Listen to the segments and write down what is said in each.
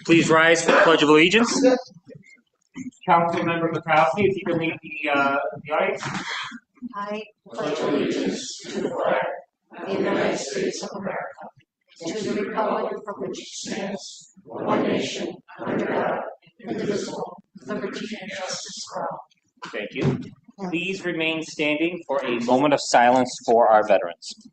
Please rise for the Pledge of Allegiance. Councilmember Bukowski, if you can lead the audience. I pledge allegiance to the flag of the United States of America, and to the republic for which it stands, one nation, under God, indivisible, with liberty and justice for all. Thank you. Please remain standing for a moment of silence for our veterans.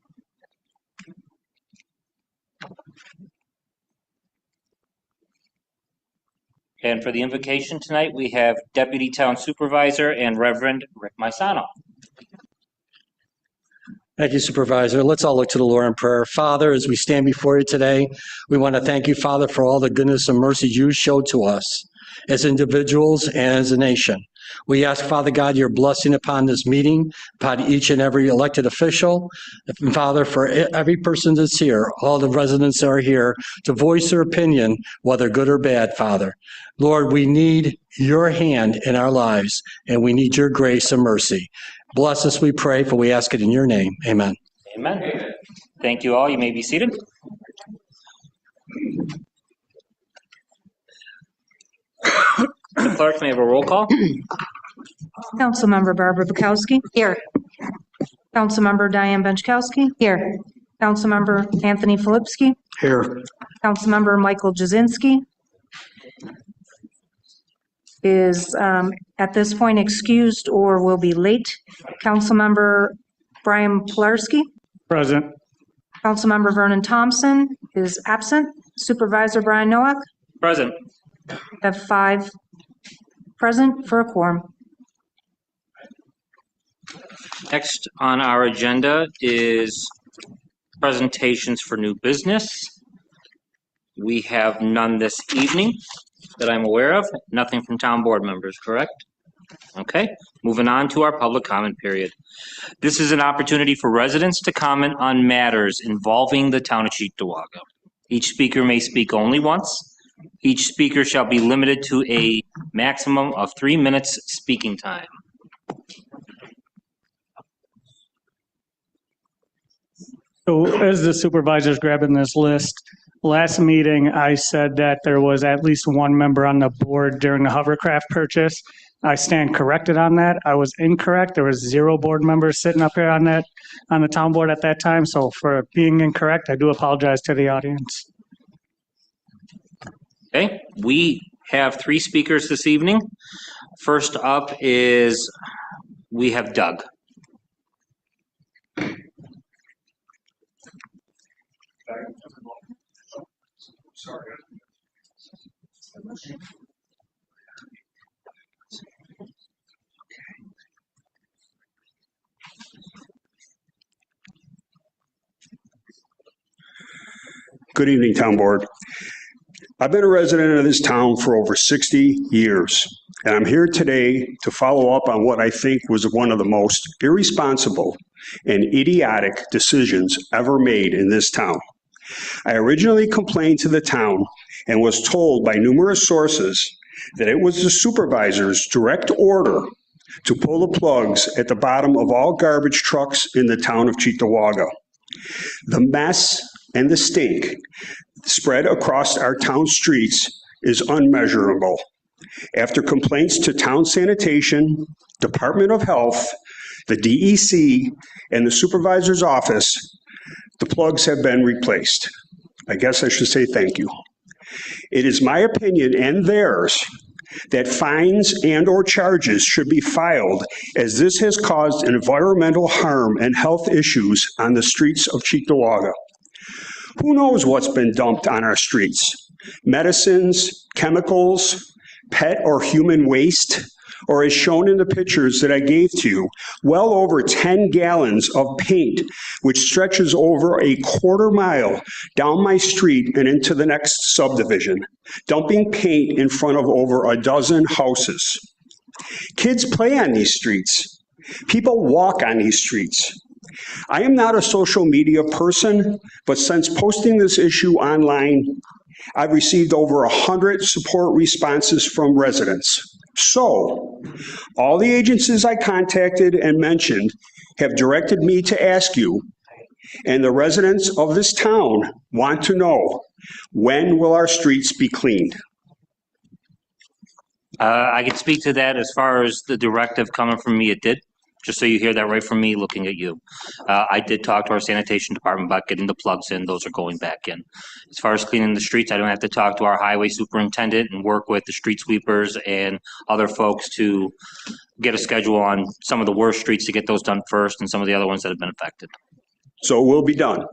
And for the invocation tonight, we have Deputy Town Supervisor and Reverend Rick Maisano. Thank you, Supervisor. Let's all look to the Lord in prayer. Father, as we stand before you today, we want to thank you, Father, for all the goodness and mercy you showed to us as individuals and as a nation. We ask, Father God, your blessing upon this meeting, upon each and every elected official, and Father, for every person that's here, all the residents that are here, to voice their opinion, whether good or bad, Father. Lord, we need your hand in our lives, and we need your grace and mercy. Bless us, we pray, for we ask it in your name. Amen. Amen. Thank you all. You may be seated. The clerk may have a roll call. Councilmember Barbara Bukowski. Here. Councilmember Diane Benchkowski. Here. Councilmember Anthony Filipski. Here. Councilmember Michael Jasinski is at this point excused or will be late. Councilmember Brian Pilarski. Present. Councilmember Vernon Thompson is absent. Supervisor Brian Nowak. Present. Have 5 present for a quorum. Next on our agenda is presentations for new business. We have none this evening that I'm aware of. Nothing from town board members, correct? Okay, moving on to our public comment period. This is an opportunity for residents to comment on matters involving the town of Cheektowaga. Each speaker may speak only once. Each speaker shall be limited to a maximum of 3 minutes speaking time. So as the supervisor's grabbing this list, last meeting I said that there was at least one member on the board during the hovercraft purchase. I stand corrected on that. I was incorrect. There was 0 board members sitting up here on the town board at that time. So for being incorrect, I do apologize to the audience. Okay, we have 3 speakers this evening. First up is, we have Doug. Sorry. Good evening, Town Board. I've been a resident of this town for over 60 years, and I'm here today to follow up on what I think was one of the most irresponsible and idiotic decisions ever made in this town. I originally complained to the town and was told by numerous sources that it was the supervisor's direct order to pull the plugs at the bottom of all garbage trucks in the town of Cheektowaga. The mess and the stink spread across our town streets is unmeasurable. After complaints to town sanitation, Department of Health, the DEC, and the supervisor's office, the plugs have been replaced. I guess I should say thank you. It is my opinion and theirs that fines and/or charges should be filed, as this has caused environmental harm and health issues on the streets of Cheektowaga. Who knows what's been dumped on our streets? Medicines, chemicals, pet or human waste, or as shown in the pictures that I gave to you, well over 10 gallons of paint, which stretches over a quarter mile down my street and into the next subdivision, dumping paint in front of over a dozen houses. Kids play on these streets. People walk on these streets. I am not a social media person, but since posting this issue online, I've received over 100 support responses from residents. So, all the agencies I contacted and mentioned have directed me to ask you, and the residents of this town want to know, when will our streets be cleaned? I can speak to that as far as the directive coming from me, it did. Just so you hear that right from me, looking at you. I did talk to our sanitation department about getting the plugs in. Those are going back in. As far as cleaning the streets, I don't have to talk to our highway superintendent and work with the street sweepers and other folks to get a schedule on some of the worst streets to get those done first and some of the other ones that have been affected. So it will be done.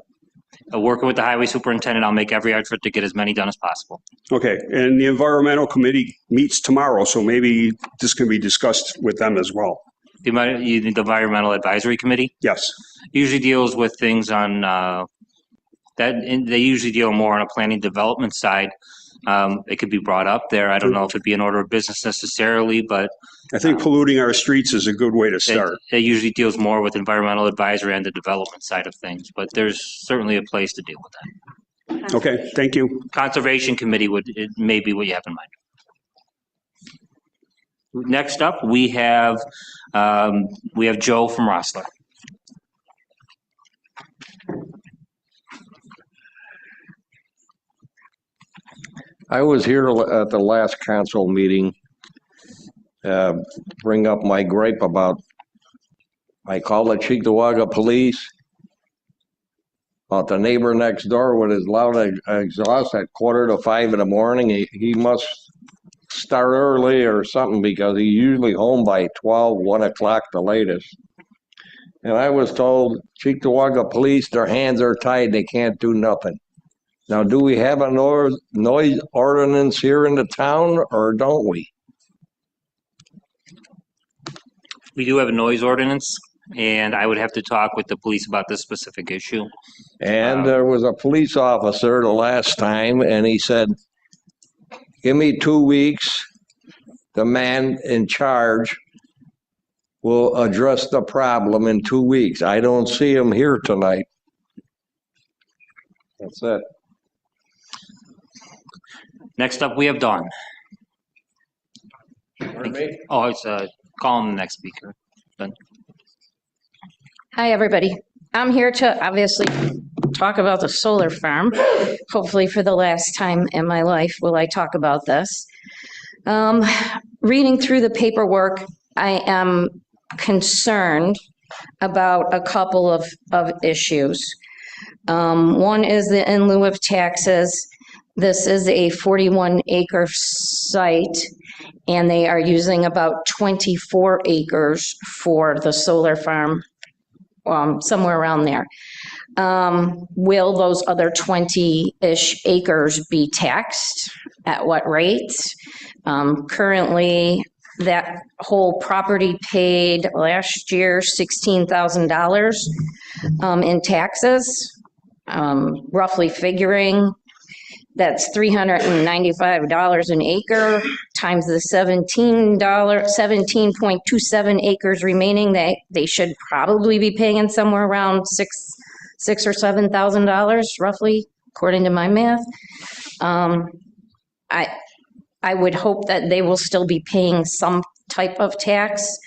Working with the highway superintendent, I'll make every effort to get as many done as possible. Okay, and the environmental committee meets tomorrow, so maybe this can be discussed with them as well. The environmental advisory committee Yes. usually deals with things on they usually deal more on a planning development side. It could be brought up there. I don't know if it'd be an order of business necessarily, but I think polluting our streets is a good way to start. it usually deals more with environmental advisory and the development side of things, but there's certainly a place to deal with that. Okay, thank you. Conservation committee it may be what you have in mind. Next up, we have Joe from Rossler. I was here at the last council meeting, bring up my gripe about, I call the Cheektowaga police, about the neighbor next door with his loud exhaust at 4:45 in the morning. He must start early or something because he's usually home by 12, 1 o'clock the latest. And I was told, Cheektowaga police, their hands are tied, they can't do nothing. Now, do we have a noise ordinance here in the town or don't we? We do have a noise ordinance, and I would have to talk with the police about this specific issue. And there was a police officer the last time, and he said, give me 2 weeks. The man in charge will address the problem in 2 weeks. I don't see him here tonight. That's it. Next up, we have Dawn. Pardon me? Oh, it's call him the next speaker. Then. Hi, everybody. I'm here to obviously talk about the solar farm. Hopefully for the last time in my life will I talk about this. Reading through the paperwork, I am concerned about a couple of issues. One is the in lieu of taxes. This is a 41-acre site, and they are using about 24 acres for the solar farm, somewhere around there. Will those other 20-ish acres be taxed? At what rate? Currently, that whole property paid last year $16,000 in taxes, roughly figuring that's $395 an acre times the 17.27 acres remaining that they should probably be paying somewhere around $6,000 or $7,000 roughly, according to my math. I would hope that they will still be paying some type of tax.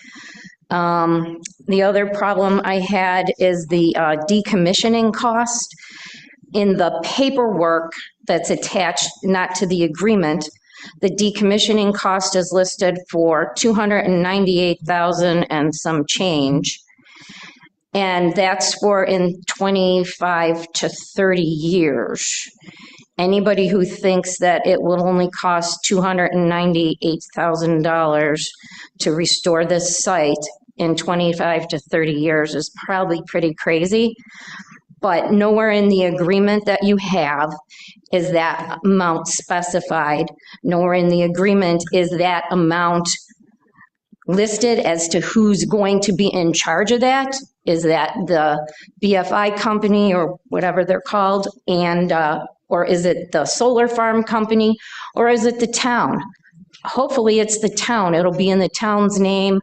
The other problem I had is the decommissioning cost. In the paperwork that's attached, not to the agreement, the decommissioning cost is listed for $298,000 and some change. And that's for in 25 to 30 years. Anybody who thinks that it will only cost $298,000 to restore this site in 25 to 30 years is probably pretty crazy. But nowhere in the agreement that you have is that amount specified. Nowhere in the agreement is that amount listed as to who's going to be in charge of that. Is that the BFI company or whatever they're called, and or is it the solar farm company, or is it the town? Hopefully it's the town. It'll be in the town's name,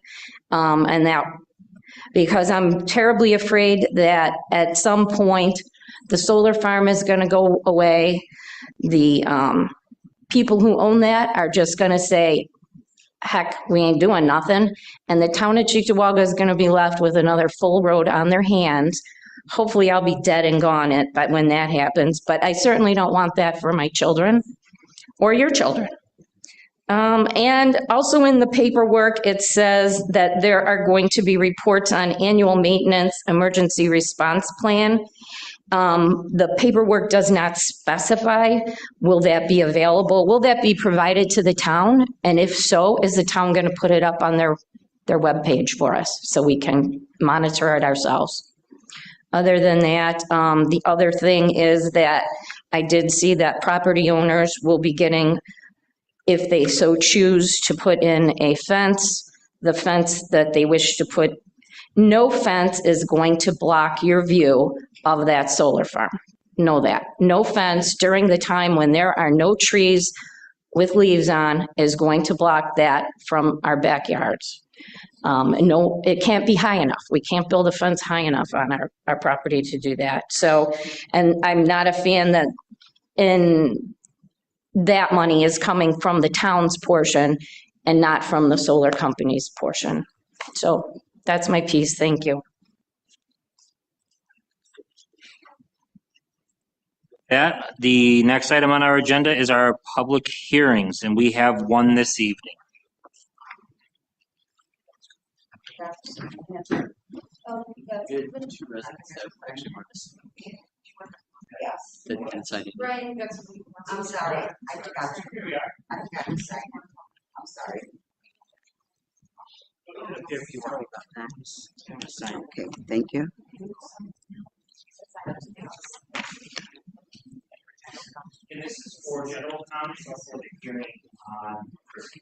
and that because I'm terribly afraid that at some point, the solar farm is going to go away. The people who own that are just going to say, heck, we ain't doing nothing. And the town of Cheektowaga is going to be left with another full road on their hands. Hopefully I'll be dead and gone but when that happens, but I certainly don't want that for my children or your children. And also in the paperwork, it says that there are going to be reports on annual maintenance emergency response plan. The paperwork does not specify, will that be available? Will that be provided to the town? And if so, is the town going to put it up on their webpage for us so we can monitor it ourselves? Other than that, the other thing is that I did see that property owners will be getting, if they so choose, to put in a fence. The fence that they wish to put, no fence is going to block your view of that solar farm. Know that. No fence during the time when there are no trees with leaves on is going to block that from our backyards. No, it can't be high enough. We can't build a fence high enough on our property to do that. So, and I'm not a fan that that money is coming from the town's portion and not from the solar company's portion. So that's my piece. Thank you. The next item on our agenda is our public hearings, and we have one this evening. Yes. Brian, I'm sorry. I forgot to sign. I'm sorry. Okay, thank you. And this is for general comments or for the hearing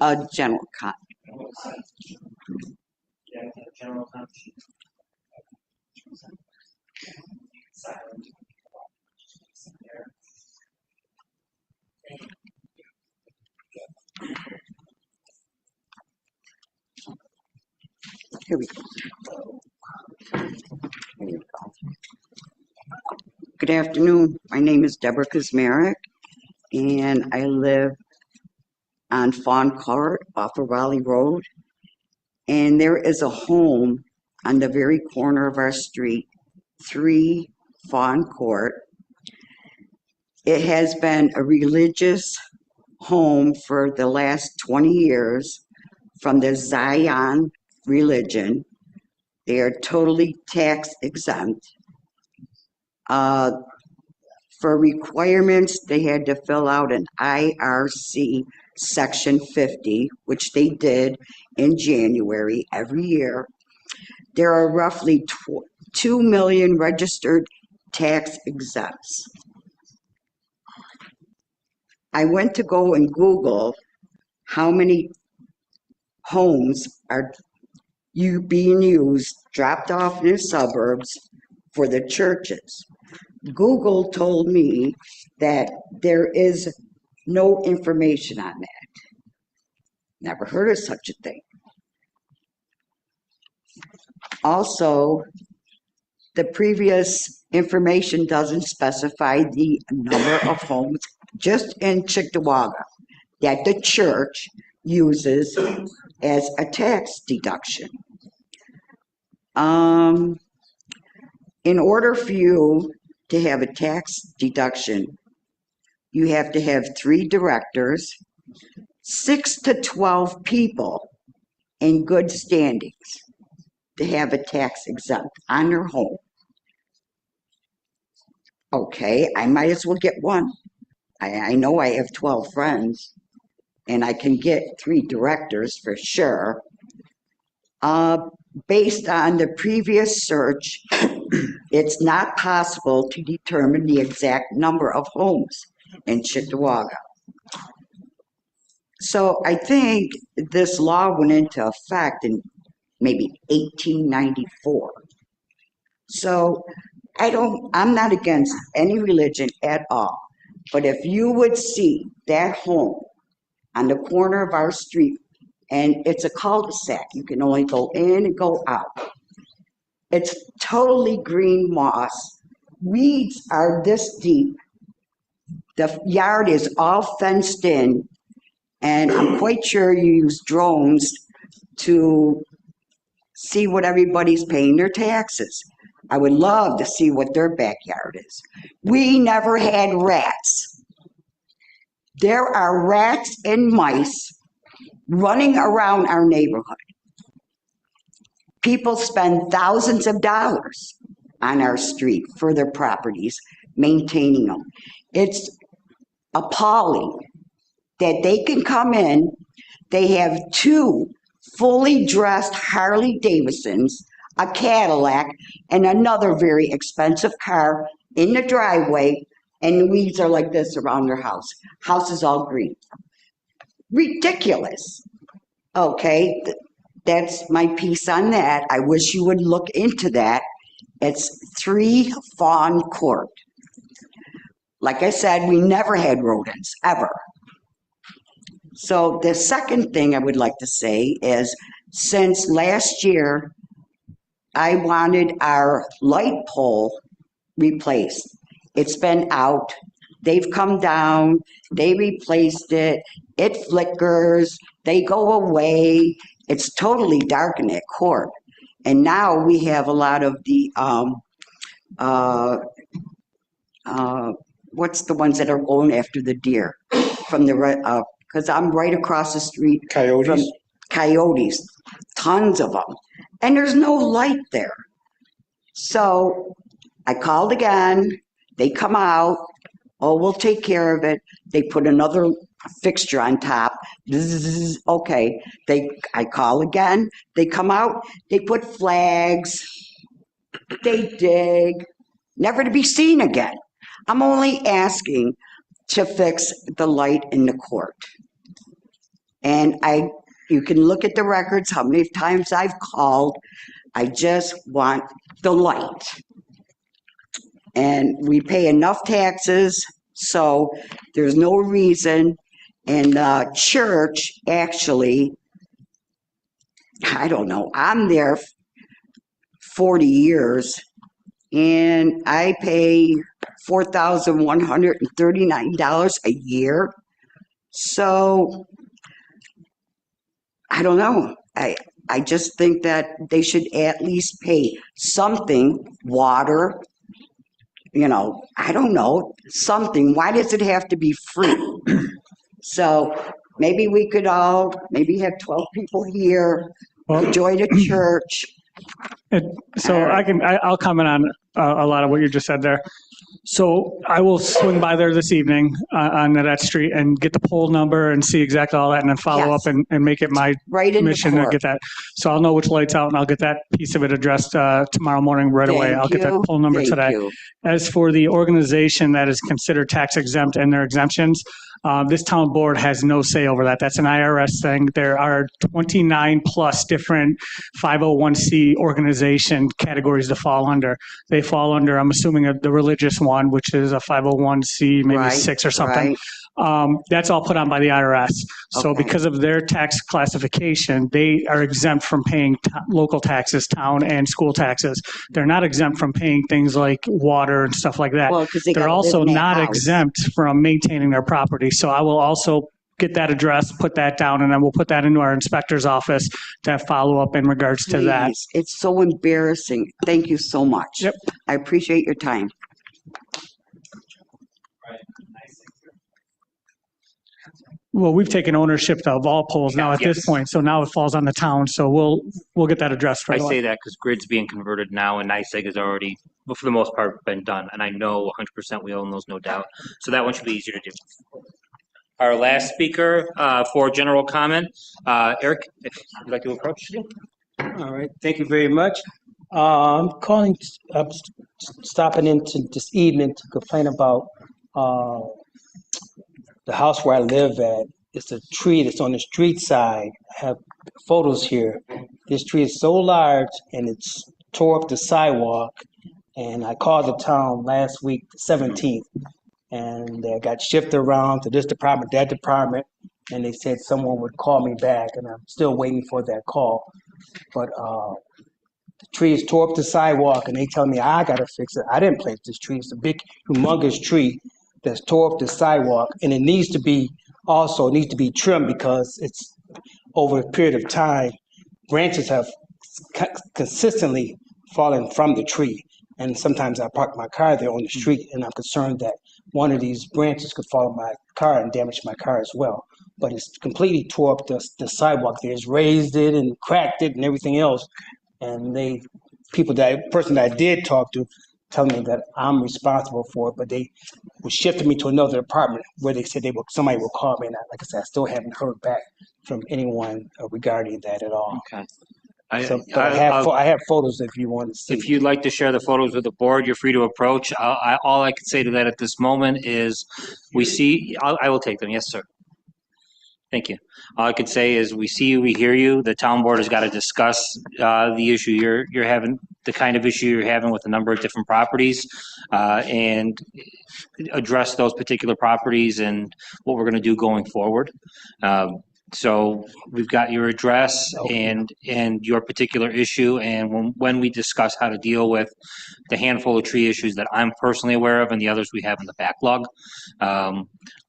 on? General comment. Yeah, general comments. Here we go. Good afternoon. My name is Deborah Kazmarek, and I live on Fawn Court off of Raleigh Road. And there is a home on the very corner of our street, 3 Fawn Court. It has been a religious home for the last 20 years from the Zion religion. They are totally tax exempt. For requirements, they had to fill out an IRC Section 50, which they did in January every year. There are roughly 2 million registered tax exempts. I went to go and Google how many homes are being used, dropped off in the suburbs for the churches. Google told me that there is no information on that. Never heard of such a thing. Also, the previous information doesn't specify the number of homes just in Cheektowaga that the church uses as a tax deduction. In order for you to have a tax deduction, you have to have 3 directors, 6 to 12 people in good standings to have a tax exempt on their home. Okay, I might as well get one. I know I have 12 friends and I can get 3 directors for sure. Based on the previous search, it's not possible to determine the exact number of homes in Cheektowaga. So I think this law went into effect in maybe 1894. So I'm not against any religion at all. But if you would see that home on the corner of our street, and it's a cul-de-sac, you can only go in and go out. It's totally green moss. Weeds are this deep. The yard is all fenced in, and I'm quite sure you use drones to see what everybody's paying their taxes. I would love to see what their backyard is. We never had rats. There are rats and mice running around our neighborhood. People spend thousands of dollars on our street for their properties, maintaining them. It's appalling that they can come in, they have two fully dressed Harley Davidsons, a Cadillac, and another very expensive car in the driveway, and the weeds are like this around their house. House is all green. Ridiculous. Okay, that's my piece on that. I wish you would look into that. It's 3 Fawn Court. Like I said, we never had rodents, ever. So the second thing I would like to say is, since last year, I wanted our light pole replaced. It's been out. They've come down, they replaced it, it flickers, they go away. It's totally dark in that court. And now we have a lot of the, what's the ones that are going after the deer from the, because I'm right across the street. From coyotes, tons of them. And there's no light there. So I called again, they come out, oh, we'll take care of it. They put another fixture on top. Zzz, okay, I call again, they come out, they put flags, they dig, never to be seen again. I'm only asking to fix the light in the court. And you can look at the records, how many times I've called. I just want the light. And we pay enough taxes, so there's no reason. And church, actually, I don't know, I'm there 40 years, and I pay $4,139 a year. So I don't know. I just think that they should at least pay something, water, I don't know, something. Why does it have to be free? So maybe we could all, maybe have 12 people here, join a church. So I'll comment on a lot of what you just said there. So I will swing by there this evening on that street and get the poll number and see exactly all that, and then follow Yes. up and make it my Right in the mission to court. get that. So I'll know which light's out, and I'll get that piece of it addressed tomorrow morning right away. Thank I'll get that you. poll number Thank today. you. As for the organization that is considered tax exempt and their exemptions, this town board has no say over that. That's an IRS thing. There are 29 plus different 501c organization categories to fall under. They fall under, I'm assuming, the religious one, which is a 501c, maybe Right, 6 or something. right. That's all put on by the IRS. So Okay. because of their tax classification, they are exempt from paying local taxes, town and school taxes. They're not exempt from paying things like water and stuff like that. Well, because they They're gotta live also in that not house. exempt from maintaining their property. So I will also get that address, put that down, and then we'll put that into our inspector's office to have follow up in regards to that. Please, it's so embarrassing. Thank you so much. Yep. I appreciate your time. Well, we've taken ownership of all polls now at this Yes. point, so now it falls on the town. So we'll get that addressed I right away. say that because grid's being converted now and NICEAG has already, well, for the most part, been done. And I know 100% we own those, no doubt. So that one should be easier to do. Our last speaker for general comment, Eric, if you'd like to approach. All right, thank you very much. I'm stopping in this evening to complain about the house where I live at. It's a tree that's on the street side. I have photos here. This tree is so large and it's tore up the sidewalk. And I called the town last week, the 17th, and they got shifted around to this department, that department, and they said someone would call me back, and I'm still waiting for that call. But The trees tore up the sidewalk and they tell me I gotta fix it. I didn't plant this tree. It's a big, humongous tree that's tore up the sidewalk and it needs to be trimmed because it's over a period of time, branches have consistently fallen from the tree. And sometimes I park my car there on the street and I'm concerned that one of these branches could fall on my car and damage my car as well. But it's completely tore up the sidewalk there. It's raised it and cracked it and everything else. And person that I did talk to tell me that I'm responsible for it, but they shifted me to another department where they said somebody will call me. And like I said, I still haven't heard back from anyone regarding that at all. Okay. I have photos if you want to see. If you'd like to share the photos with the board, you're free to approach. All I can say to that at this moment is I will take them. Yes, sir. Thank you. All I could say is we see you, we hear you. The town board has got to discuss the issue you're having, the kind of issue you're having with a number of different properties, and address those particular properties and what we're going to do going forward. So we've got your address and your particular issue, and when we discuss how to deal with the handful of tree issues that I'm personally aware of and the others we have in the backlog,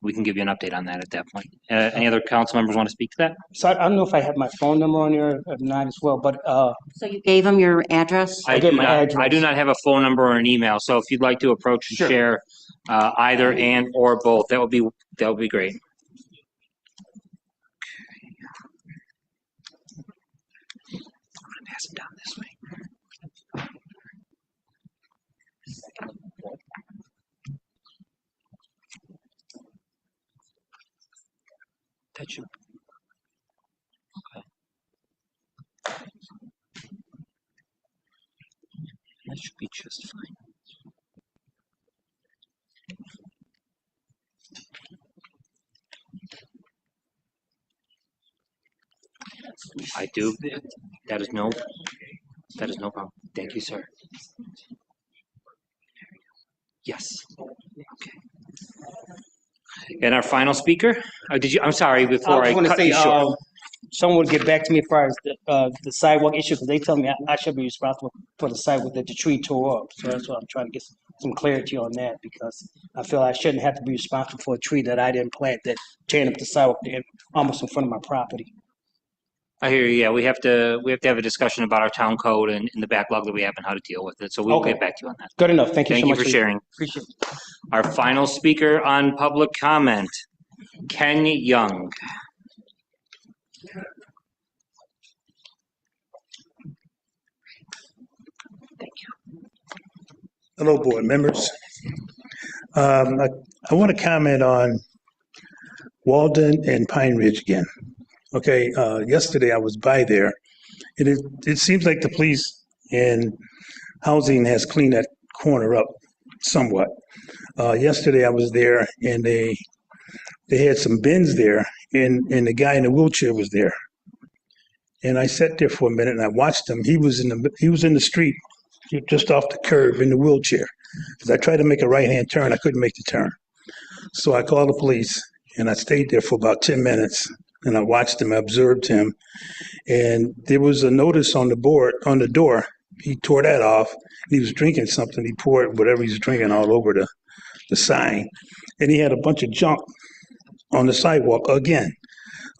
we can give you an update on that at that point. Any other council members want to speak to that? So I don't know if I have my phone number on there or not as well, but So you gave him your address? I gave my address. I do not have a phone number or an email, so if you'd like to approach and share either and or both, that would be great. Pass it down this way. That should. Okay. That should be just fine. I do. That is no problem. Thank you, sir. Yes. Okay. And our final speaker? I'm sorry, before I cut you short. Someone would get back to me as far as the sidewalk issue, because they tell me I should be responsible for the sidewalk that the tree tore up. So that's why I'm trying to get some clarity on that, because I feel I shouldn't have to be responsible for a tree that I didn't plant that tearing up the sidewalk almost in front of my property. I hear you. Yeah, we have to have a discussion about our town code and the backlog that we have and how to deal with it. So we'll get back to you on that. Good enough. Thank you so much. Thank you for sharing. Appreciate it. Our final speaker on public comment, Ken Young. Thank you. Hello, board members. I want to comment on Walden and Pine Ridge again. Okay, yesterday I was by there, and it seems like the police and housing has cleaned that corner up somewhat. Yesterday I was there, and they had some bins there, and the guy in the wheelchair was there. And I sat there for a minute and I watched him. He was in the street, just off the curb in the wheelchair. Because I tried to make a right-hand turn, I couldn't make the turn. So I called the police, and I stayed there for about 10 minutes. And I watched him, I observed him, and there was a notice on the door. He tore that off. He was drinking something. He poured whatever he's drinking all over the sign. And he had a bunch of junk on the sidewalk again.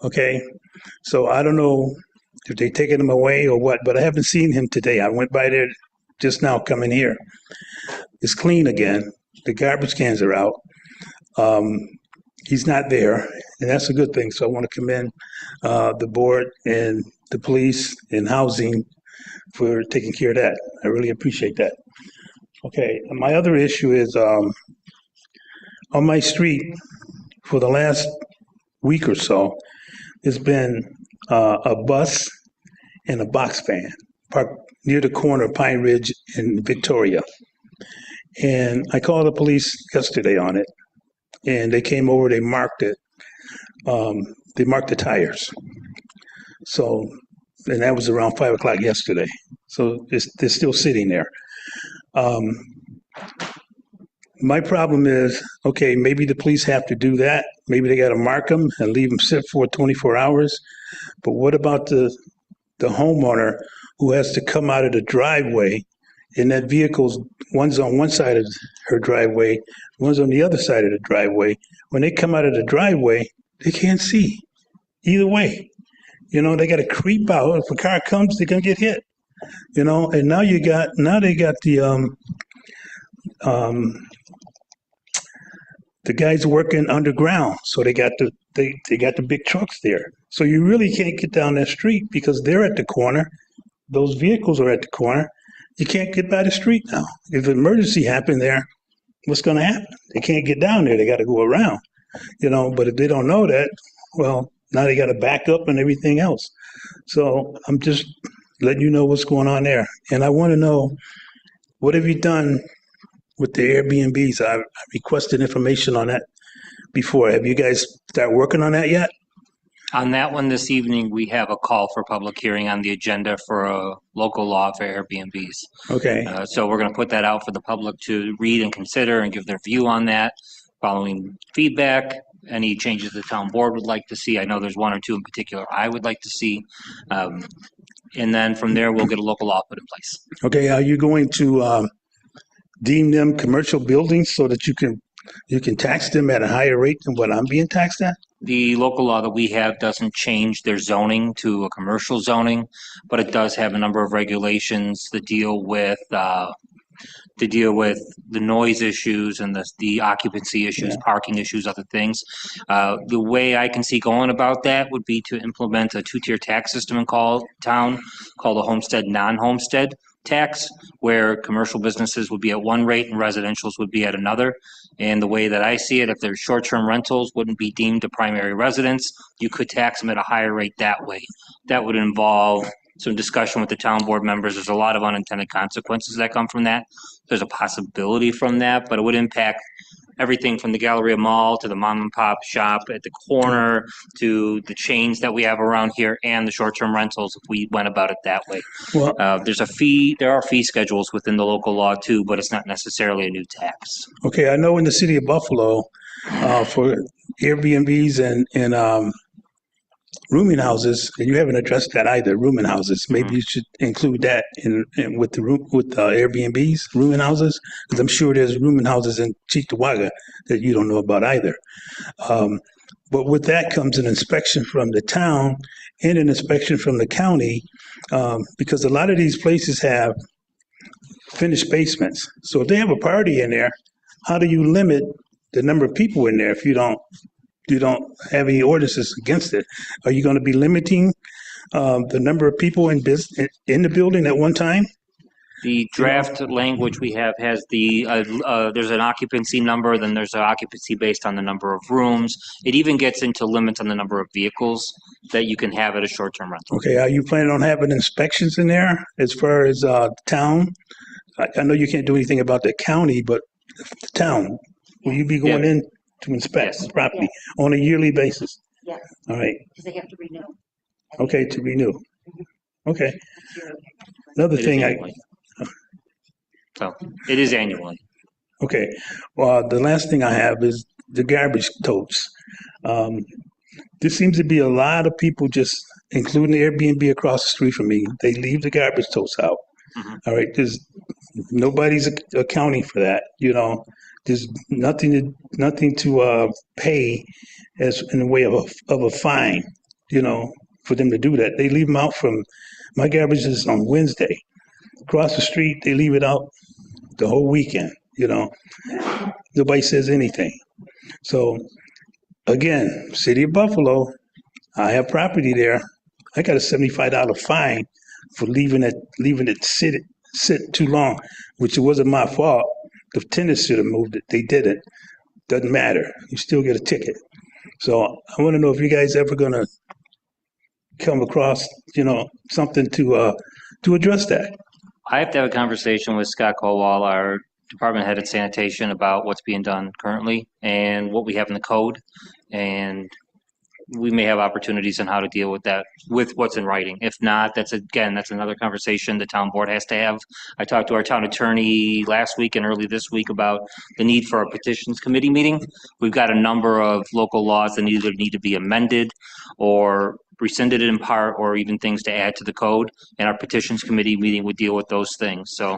Okay, so I don't know if they taken him away or what, but I haven't seen him today. I went by there just now coming here. It's clean again. The garbage cans are out. He's not there, and that's a good thing. So I want to commend the board and the police and housing for taking care of that. I really appreciate that. Okay, my other issue is on my street for the last week or so, there's been a bus and a box van parked near the corner of Pine Ridge and Victoria. And I called the police yesterday on it. And they came over, they marked it. They marked the tires. So, and that was around 5 o'clock yesterday. So they're still sitting there. My problem is, okay, maybe the police have to do that. Maybe they got to mark them and leave them sit for 24 hours. But what about the the homeowner who has to come out of the driveway, and that vehicle's, one's on one side of her driveway, one's on the other side of the driveway. When they come out of the driveway, they can't see either way. You know, they got to creep out. If a car comes, they're gonna get hit. You know, and now they got the guys working underground, so they got the big trucks there. So you really can't get down that street because they're at the corner. Those vehicles are at the corner. You can't get by the street now. If an emergency happened there, what's going to happen? They can't get down there. They got to go around. You know, but if they don't know that, well, now they got to back up and everything else. So I'm just letting you know what's going on there. And I want to know, what have you done with the Airbnbs? I requested information on that before. Have you guys started working on that yet? On that one this evening, we have a call for public hearing on the agenda for a local law for Airbnbs. Okay. So we're going to put that out for the public to read and consider and give their view on that, following feedback, any changes the town board would like to see. I know there's one or two in particular I would like to see. And then from there, we'll get a local law put in place. Okay. Are you going to deem them commercial buildings so that you can tax them at a higher rate than what I'm being taxed at? The local law that we have doesn't change their zoning to a commercial zoning, but it does have a number of regulations that deal with the noise issues and the occupancy issues, parking issues, other things. The way I can see going about that would be to implement a two-tier tax system in town called a homestead non-homestead tax, where commercial businesses would be at one rate and residentials would be at another. And the way that I see it, if their short-term rentals wouldn't be deemed a primary residence, you could tax them at a higher rate that way. That would involve some discussion with the town board members. There's a lot of unintended consequences that come from that. There's a possibility from that, but it would impact everything from the Galleria Mall to the mom and pop shop at the corner to the chains that we have around here and the short-term rentals if we went about it that way. Well, there are fee schedules within the local law too, but it's not necessarily a new tax. okay. I know in the city of Buffalo, for Airbnbs and rooming houses, and you haven't addressed that either. Rooming houses, maybe you should include that in with Airbnbs, rooming houses, because I'm sure there's rooming houses in Cheektowaga that you don't know about either. But with that comes an inspection from the town and an inspection from the county, because a lot of these places have finished basements. So if they have a party in there, how do you limit the number of people in there if you don't have any ordinances against it? Are you going to be limiting the number of people in the building at one time? The draft language we have has there's an occupancy number, then there's an occupancy based on the number of rooms. It even gets into limits on the number of vehicles that you can have at a short-term rental. Okay, are you planning on having inspections in there as far as town? I know you can't do anything about the county, but the town, will you be going in to inspect the property on a yearly basis? Yes, All right, because they have to renew. okay, to renew. Okay. Another thing So it is annually. okay, well, the last thing I have is the garbage totes. There seems to be a lot of people just, including the Airbnb across the street from me, they leave the garbage totes out. All right, nobody's accounting for that, you know. There's nothing to pay as in the way of a fine, you know, for them to do that. They leave them out my garbage is on Wednesday. Across the street, they leave it out the whole weekend, you know. Nobody says anything. So again, City of Buffalo, I have property there. I got a $75 fine for leaving it sit too long, which it wasn't my fault. The tenants should have moved it. They didn't. Doesn't matter. You still get a ticket. So I want to know if you guys ever gonna come across, you know, something to address that. I have to have a conversation with Scott Colwall, our department head of sanitation, about what's being done currently and what we have in the code. And we may have opportunities on how to deal with that, with what's in writing. If not, that's another conversation the town board has to have. I talked to our town attorney last week and early this week about the need for a petitions committee meeting. We've got a number of local laws that either need to be amended or rescinded it in part, or even things to add to the code. And our petitions committee meeting would deal with those things. So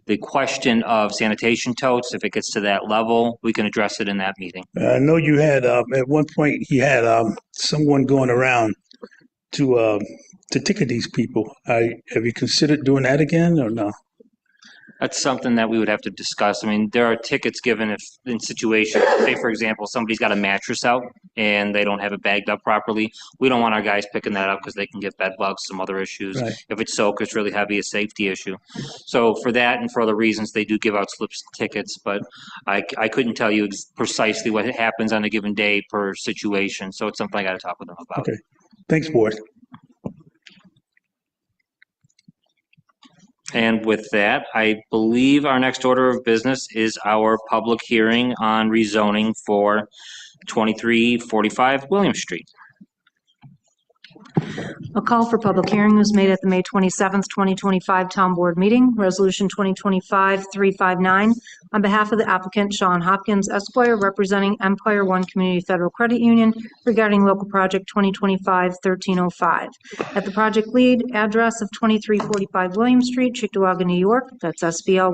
the question of sanitation totes, if it gets to that level, we can address it in that meeting. I know you had, at one point, you had someone going around to ticket these people. Have you considered doing that again or no? That's something that we would have to discuss. I mean, there are tickets given if in situations, say for example, somebody's got a mattress out and they don't have it bagged up properly. We don't want our guys picking that up because they can get bed bugs, some other issues. Right. If it's soaked, it's really heavy, a safety issue. So for that and for other reasons, they do give out slips tickets, but I couldn't tell you precisely what happens on a given day per situation. So it's something I got to talk with them about. Okay. Thanks, board. And with that, I believe our next order of business is our public hearing on rezoning for 2345 William Street. A call for public hearing was made at the May 27th, 2025 Town Board meeting, Resolution 2025-359, on behalf of the applicant Sean Hopkins Esquire, representing Empire One Community Federal Credit Union regarding local project 2025-1305. At the project lead address of 2345 William Street, Cheektowaga, New York, that's SBL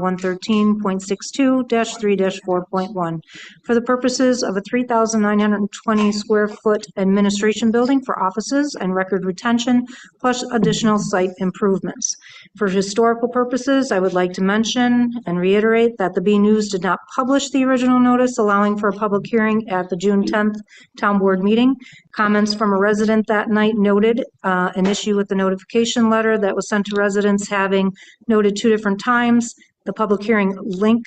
113.62-3-4.1, for the purposes of a 3,920 square foot administration building for offices and record retention, plus additional site improvements. For historical purposes, I would like to mention and reiterate that the B News did not publish the original notice allowing for a public hearing at the June 10th Town Board meeting. Comments from a resident that night noted an issue with the notification letter that was sent to residents, having noted 2 different times. The public hearing link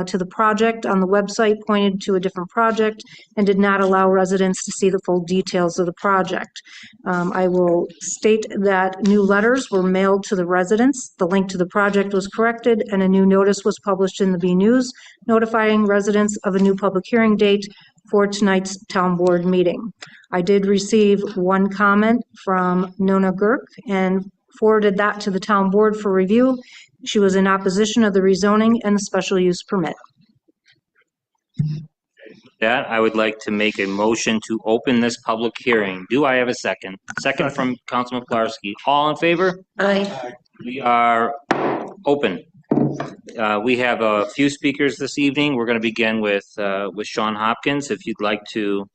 to the project on the website pointed to a different project and did not allow residents to see the full details of the project. I will state that new letters were mailed to the residents. The link to the project was corrected and a new notice was published in the B News notifying residents of a new public hearing date for tonight's Town Board meeting. I did receive one comment from Nona Girk and forwarded that to the Town Board for review. She was in opposition of the rezoning and the special use permit. That I would like to make a motion to open this public hearing. Do I have a second? Second from Councilman Pilarski. All in favor? Aye. We are open. We have a few speakers this evening. We're going to begin with Sean Hopkins. If you'd like to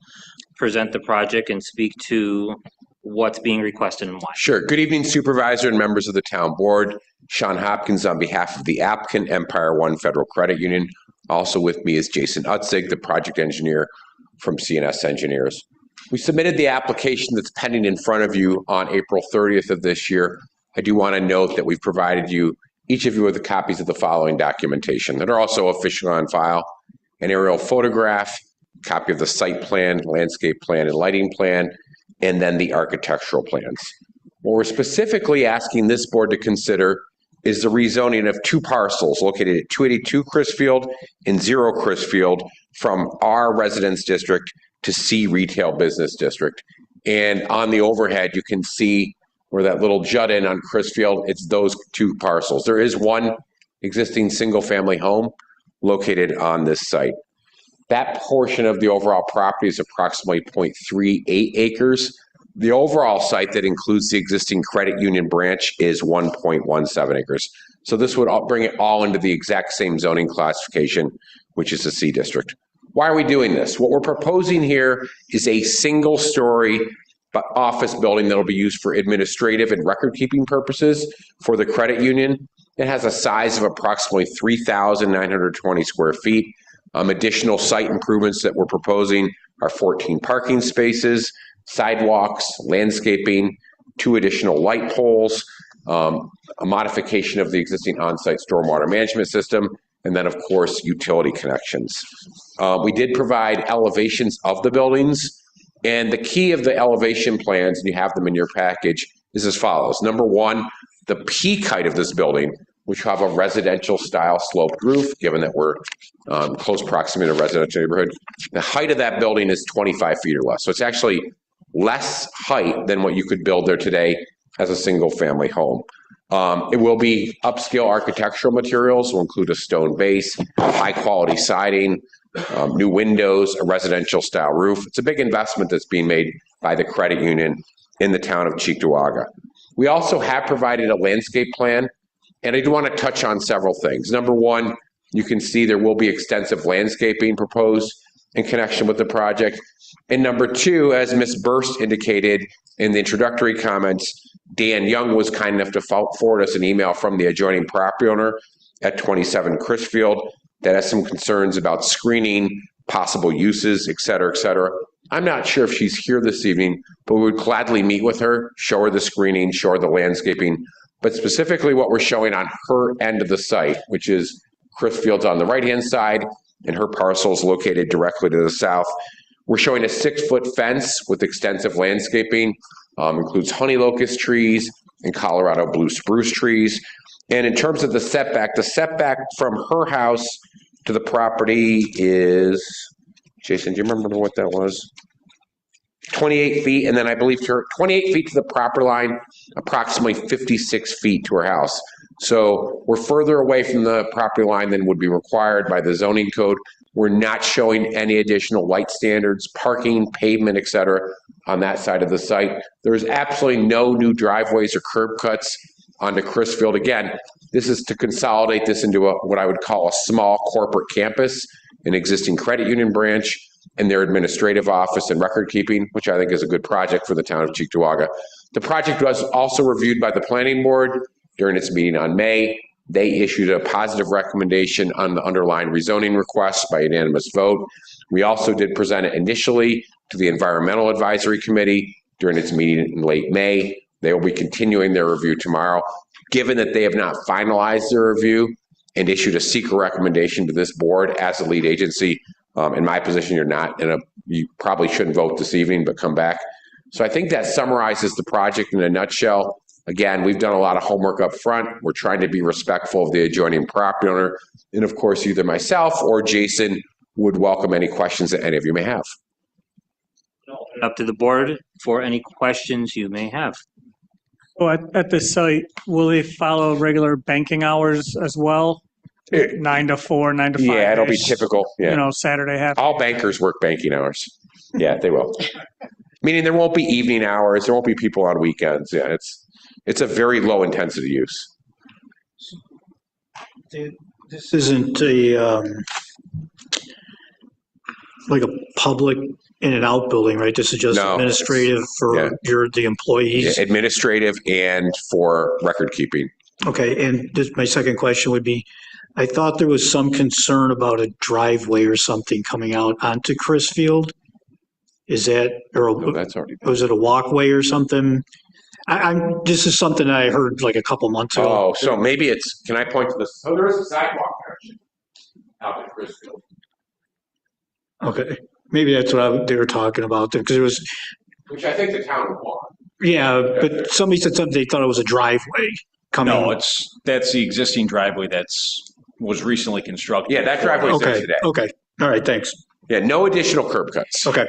present the project and speak to what's being requested and why. Sure. Good evening, Supervisor and members of the Town Board. Sean Hopkins on behalf of the applicant, Empire One Federal Credit Union. Also with me is Jason Utzig, the project engineer from CNS Engineers. We submitted the application that's pending in front of you on April 30th of this year. I do want to note that we've provided you, each of you, with the copies of the following documentation that are also officially on file: an aerial photograph, copy of the site plan, landscape plan, and lighting plan, and then the architectural plans. What we're specifically asking this board to consider is the rezoning of 2 parcels located at 282 Chrisfield and 0 Chrisfield from R Residence District to C Retail Business District. And on the overhead, you can see where that little jut in on Chrisfield, it's those 2 parcels. There is one existing single-family home located on this site. That portion of the overall property is approximately 0.38 acres. The overall site that includes the existing credit union branch is 1.17 acres. So this would bring it all into the exact same zoning classification, which is the C district. Why are we doing this? What we're proposing here is a single-story office building that will be used for administrative and record-keeping purposes for the credit union. It has a size of approximately 3,920 square feet. Additional site improvements that we're proposing are 14 parking spaces, sidewalks, landscaping, 2 additional light poles, a modification of the existing on-site stormwater management system, and then, of course, utility connections. We did provide elevations of the buildings, and the key of the elevation plans, and you have them in your package, is as follows. Number 1, the peak height of this building, which will have a residential style sloped roof, given that we're close proximity to a residential neighborhood. The height of that building is 25 feet or less. So it's actually less height than what you could build there today as a single family home. It will be upscale architectural materials, will include a stone base, high quality siding, new windows, a residential style roof. It's a big investment that's being made by the credit union in the town of Cheektowaga. We also have provided a landscape plan, and I do want to touch on several things. Number one, you can see there will be extensive landscaping proposed in connection with the project. And number two, as Ms. Burst indicated in the introductory comments, Dan Young was kind enough to forward us an email from the adjoining property owner at 27 Chrisfield that has some concerns about screening, possible uses, et cetera, et cetera. I'm not sure if she's here this evening, but we would gladly meet with her, show her the screening, show her the landscaping, but specifically what we're showing on her end of the site, which is Chrisfield's on the right-hand side, and her parcel is located directly to the south. We're showing a 6-foot fence with extensive landscaping, includes honey locust trees and Colorado blue spruce trees. And in terms of the setback from her house to the property is, Jason, do you remember what that was? 28 feet, and then I believe 28 feet to the property line, approximately 56 feet to her house. So we're further away from the property line than would be required by the zoning code. We're not showing any additional light standards, parking, pavement, et cetera, on that side of the site. There's absolutely no new driveways or curb cuts onto Chrisfield. Again, this is to consolidate this into what I would call a small corporate campus, an existing credit union branch, and their administrative office and record keeping, which I think is a good project for the town of Cheektowaga. The project was also reviewed by the planning board during its meeting on May. They issued a positive recommendation on the underlying rezoning request by unanimous vote. We also did present it initially to the Environmental Advisory Committee during its meeting in late May. They will be continuing their review tomorrow. Given that they have not finalized their review and issued a secret recommendation to this board as a lead agency, in my position, you probably shouldn't vote this evening, but come back. So I think that summarizes the project in a nutshell. Again, we've done a lot of homework up front. We're trying to be respectful of the adjoining property owner. And of course, either myself or Jason would welcome any questions that any of you may have. Up to the board for any questions you may have. So at this site, will they follow regular banking hours as well? 9 to 4, 9 to 5? Yeah, it'll be typical. Yeah. Saturday half. All bankers work banking hours. Yeah, they will. Meaning there won't be evening hours. There won't be people on weekends. Yeah, it's a very low intensity use. This isn't like a public in and out building, right? This is just administrative for the employees. Yeah, administrative and for record keeping. Okay, and my second question would be, I thought there was some concern about a driveway or something coming out onto Chrisfield. Is that, or that's already was it a walkway or something? This is something I heard like a couple months ago. Oh, so maybe can I point to this? So there is a sidewalk actually out at Chrisfield. Okay, maybe that's what they were talking about because it was. Which I think the town would want. Yeah, but somebody said something, they thought it was a driveway coming. No, that's the existing driveway was recently constructed. Yeah, that driveway's there today. Okay, all right, thanks. Yeah, no additional curb cuts. Okay.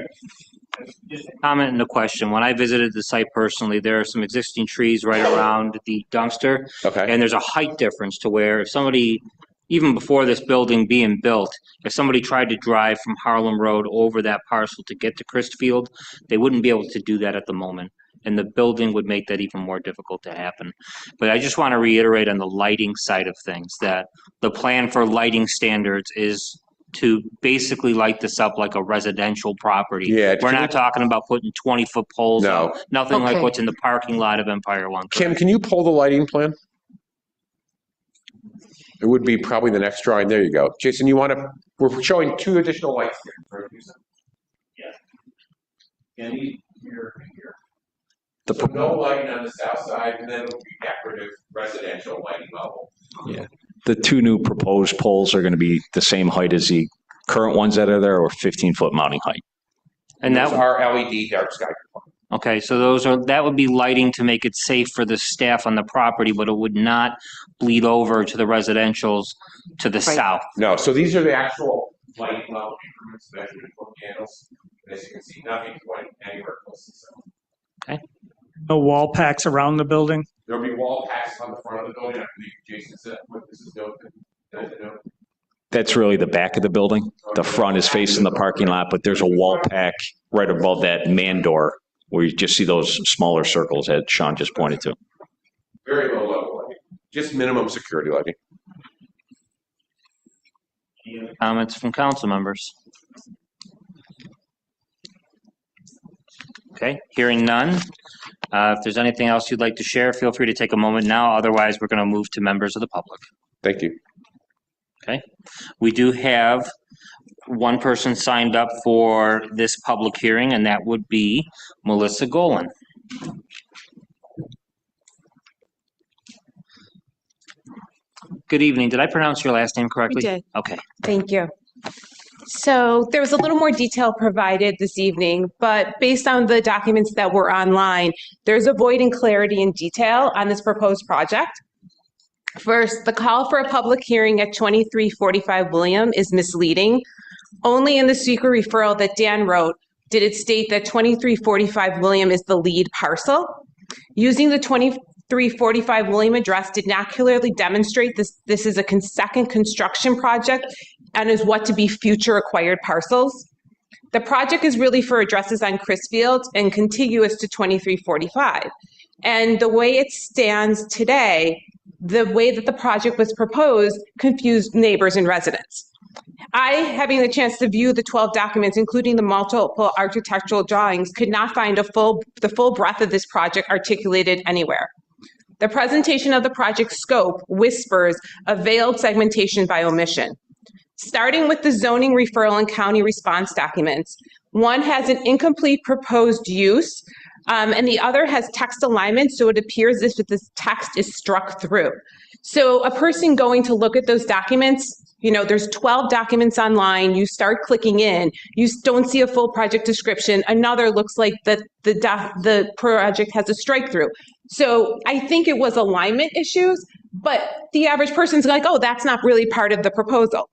Just a comment and a question. When I visited the site personally, there are some existing trees right around the dumpster. Okay. And there's a height difference to where if somebody, even before this building being built, if somebody tried to drive from Harlem Road over that parcel to get to Chrisfield, they wouldn't be able to do that at the moment. And the building would make that even more difficult to happen. But I just want to reiterate on the lighting side of things that the plan for lighting standards is to basically light this up like a residential property. Yeah. We're not talking about putting 20-foot poles No. up, nothing like what's in the parking lot of Empire One. Kim, can you pull the lighting plan? It would be probably the next drawing. There you go. Jason, we're showing 2 additional lights here. Yeah. And here and here. So no lighting on the south side, and then it will be decorative residential lighting level. Yeah. The 2 new proposed poles are going to be the same height as the current ones that are there, or 15-foot mounting height. And those are LED dark sky. Okay, so that would be lighting to make it safe for the staff on the property, but it would not bleed over to the residentials to the south. No, so these are the actual lighting level increments measured in foot candles. As you can see, nothing going anywhere close to the south. Okay. No wall packs around the building? There'll be wall packs on the front of the building. I believe Jason said what this is doing. That's really the back of the building. The front is facing the parking lot, but there's a wall pack right above that man door where you just see those smaller circles that Sean just pointed to. Very low level lighting, just minimum security lighting. Comments from council members? Okay, hearing none. If there's anything else you'd like to share, feel free to take a moment now. Otherwise, we're going to move to members of the public. Thank you. Okay, we do have one person signed up for this public hearing, and that would be Melissa Golan. Good evening. Did I pronounce your last name correctly? You did. Okay. Thank you. So there was a little more detail provided this evening, but based on the documents that were online, there's a void in clarity and detail on this proposed project. First, the call for a public hearing at 2345 William is misleading. Only in the secret referral that Dan wrote did it state that 2345 William is the lead parcel. Using the 2345 William address did not clearly demonstrate this is a second construction project and is what to be future acquired parcels. The project is really for addresses on Chrisfield and contiguous to 2345. And the way it stands today, the way that the project was proposed confused neighbors and residents. I, having the chance to view the 12 documents, including the multiple architectural drawings, could not find the full breadth of this project articulated anywhere. The presentation of the project scope whispers a veiled segmentation by omission. Starting with the zoning referral and county response documents, one has an incomplete proposed use, and the other has text alignment, so it appears as if this text is struck through. So a person going to look at those documents, you know, there's 12 documents online, you start clicking in, you don't see a full project description, another looks like the project has a strike through. So I think it was alignment issues, but the average person's like, oh, that's not really part of the proposal.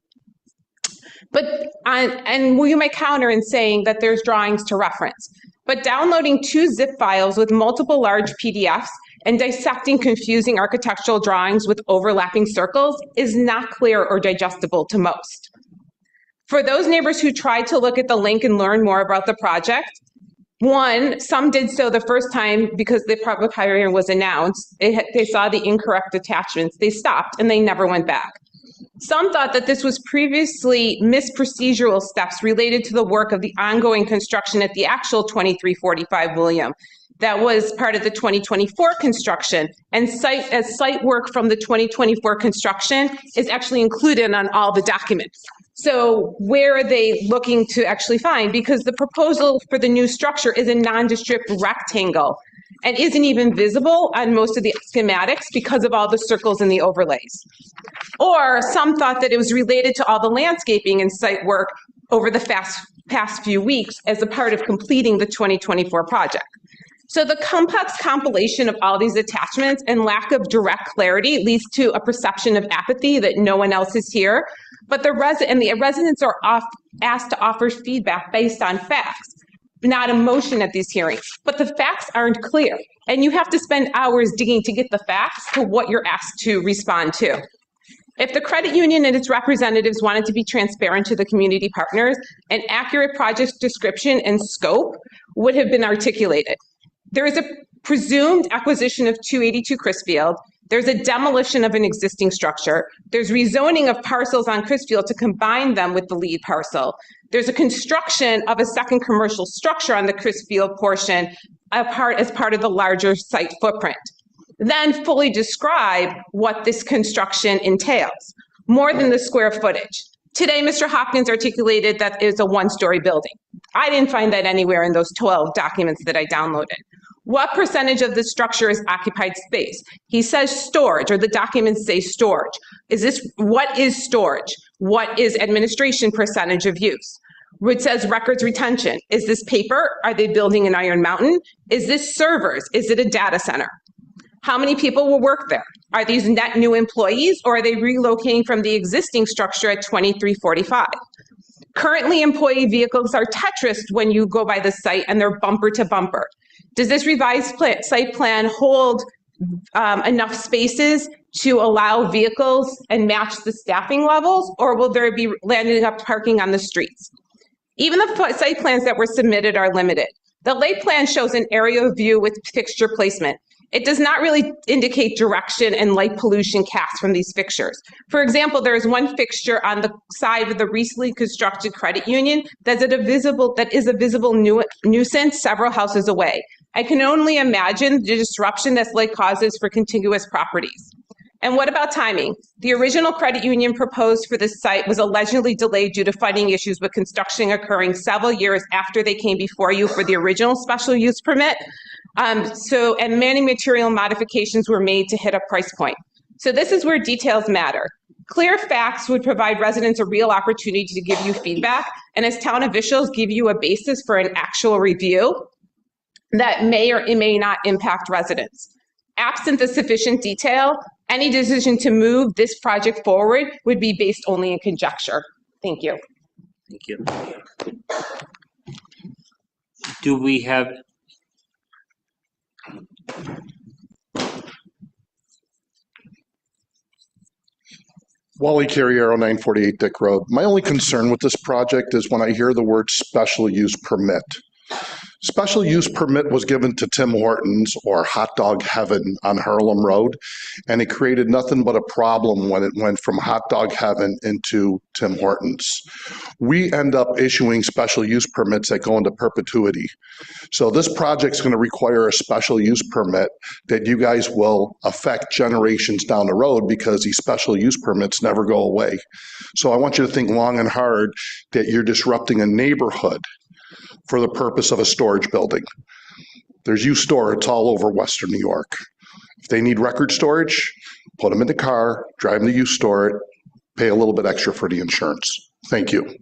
But, and you might counter in saying that there's drawings to reference, but downloading 2 zip files with multiple large PDFs and dissecting confusing architectural drawings with overlapping circles is not clear or digestible to most. For those neighbors who tried to look at the link and learn more about the project, some did so the first time because the public hearing was announced. They saw the incorrect attachments. They stopped and they never went back. Some thought that this was previously missed procedural steps related to the work of the ongoing construction at the actual 2345 William. That was part of the 2024 construction, and site work from the 2024 construction is actually included on all the documents. So where are they looking to actually find? Because the proposal for the new structure is a nondescript rectangle and isn't even visible on most of the schematics because of all the circles and the overlays. Or some thought that it was related to all the landscaping and site work over the past few weeks as a part of completing the 2024 project. So the complex compilation of all these attachments and lack of direct clarity leads to a perception of apathy that no one else is here. But the residents are asked to offer feedback based on facts, not emotion at these hearings. But the facts aren't clear, and you have to spend hours digging to get the facts to what you're asked to respond to. If the credit union and its representatives wanted to be transparent to the community partners, an accurate project description and scope would have been articulated. There is a presumed acquisition of 282 Chrisfield. There's a demolition of an existing structure. There's rezoning of parcels on Chrisfield to combine them with the lead parcel. There's a construction of a second commercial structure on the Chrisfield portion as part of the larger site footprint. Then fully describe what this construction entails, more than the square footage. Today, Mr. Hopkins articulated that it's a 1-story building. I didn't find that anywhere in those 12 documents that I downloaded. What percentage of the structure is occupied space? He says storage, or the documents say storage. What is storage? What is administration percentage of use? It says records retention. Is this paper? Are they building an Iron Mountain? Is this servers? Is it a data center? How many people will work there? Are these net new employees, or are they relocating from the existing structure at 2345? Currently, employee vehicles are Tetrised when you go by the site, and they're bumper to bumper. Does this revised site plan hold enough spaces to allow vehicles and match the staffing levels, or will there be landing up parking on the streets? Even the site plans that were submitted are limited. The lay plan shows an aerial view with fixture placement. It does not really indicate direction and light pollution cast from these fixtures. For example, there is one fixture on the side of the recently constructed credit union that is a visible nuisance several houses away. I can only imagine the disruption this light causes for contiguous properties. And what about timing? The original credit union proposed for this site was allegedly delayed due to funding issues with construction occurring several years after they came before you for the original special use permit. And many material modifications were made to hit a price point. So this is where details matter. Clear facts would provide residents a real opportunity to give you feedback, and as town officials give you a basis for an actual review that may or may not impact residents. Absent the sufficient detail, any decision to move this project forward would be based only in conjecture. Thank you. Thank you. Do we have Wally Carriero, 948 Dick Road. My only concern with this project is when I hear the word special use permit. Special use permit was given to Tim Hortons, or Hot Dog Heaven, on Harlem Road, and it created nothing but a problem when it went from Hot Dog Heaven into Tim Hortons. We end up issuing special use permits that go into perpetuity. So this project's going to require a special use permit that you guys will affect generations down the road, because these special use permits never go away. So I want you to think long and hard that you're disrupting a neighborhood for the purpose of a storage building. There's U-Store, all over Western New York. If they need record storage, put them in the car, drive them to U-Store, pay a little bit extra for the insurance. Thank you.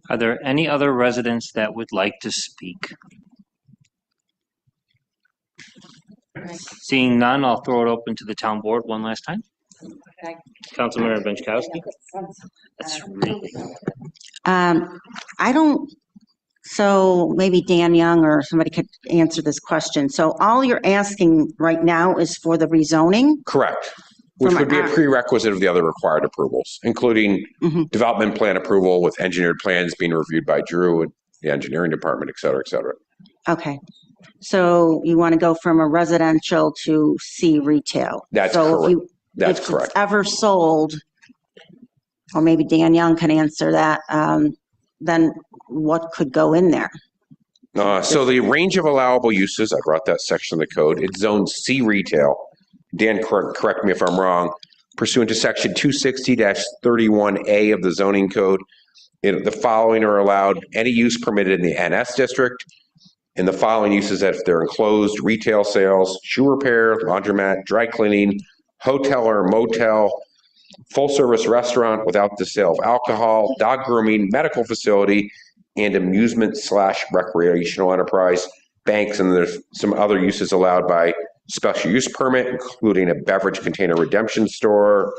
Are there any other residents that would like to speak? Seeing none, I'll throw it open to the town board one last time. Councilmember Benchkowski. That's really. I don't, so maybe Dan Young or somebody could answer this question. So all you're asking right now is for the rezoning? Correct. Which would be a prerequisite of the other required approvals, including development plan approval with engineered plans being reviewed by Drew and the engineering department, et cetera, et cetera. Okay. So you want to go from a residential to C retail? That's so correct. That's if correct. It's ever sold, or maybe Dan Young can answer that, then what could go in there? So the range of allowable uses, I brought that section of the code, it's zone C retail. Dan, correct me if I'm wrong, pursuant to section 260-31A of the zoning code, the following are allowed: any use permitted in the NS district, and the following uses if they're enclosed: retail sales, shoe repair, laundromat, dry cleaning, hotel or motel, full service restaurant without the sale of alcohol, dog grooming, medical facility, and amusement/recreational enterprise, banks, and there's some other uses allowed by special use permit, including a beverage container redemption store,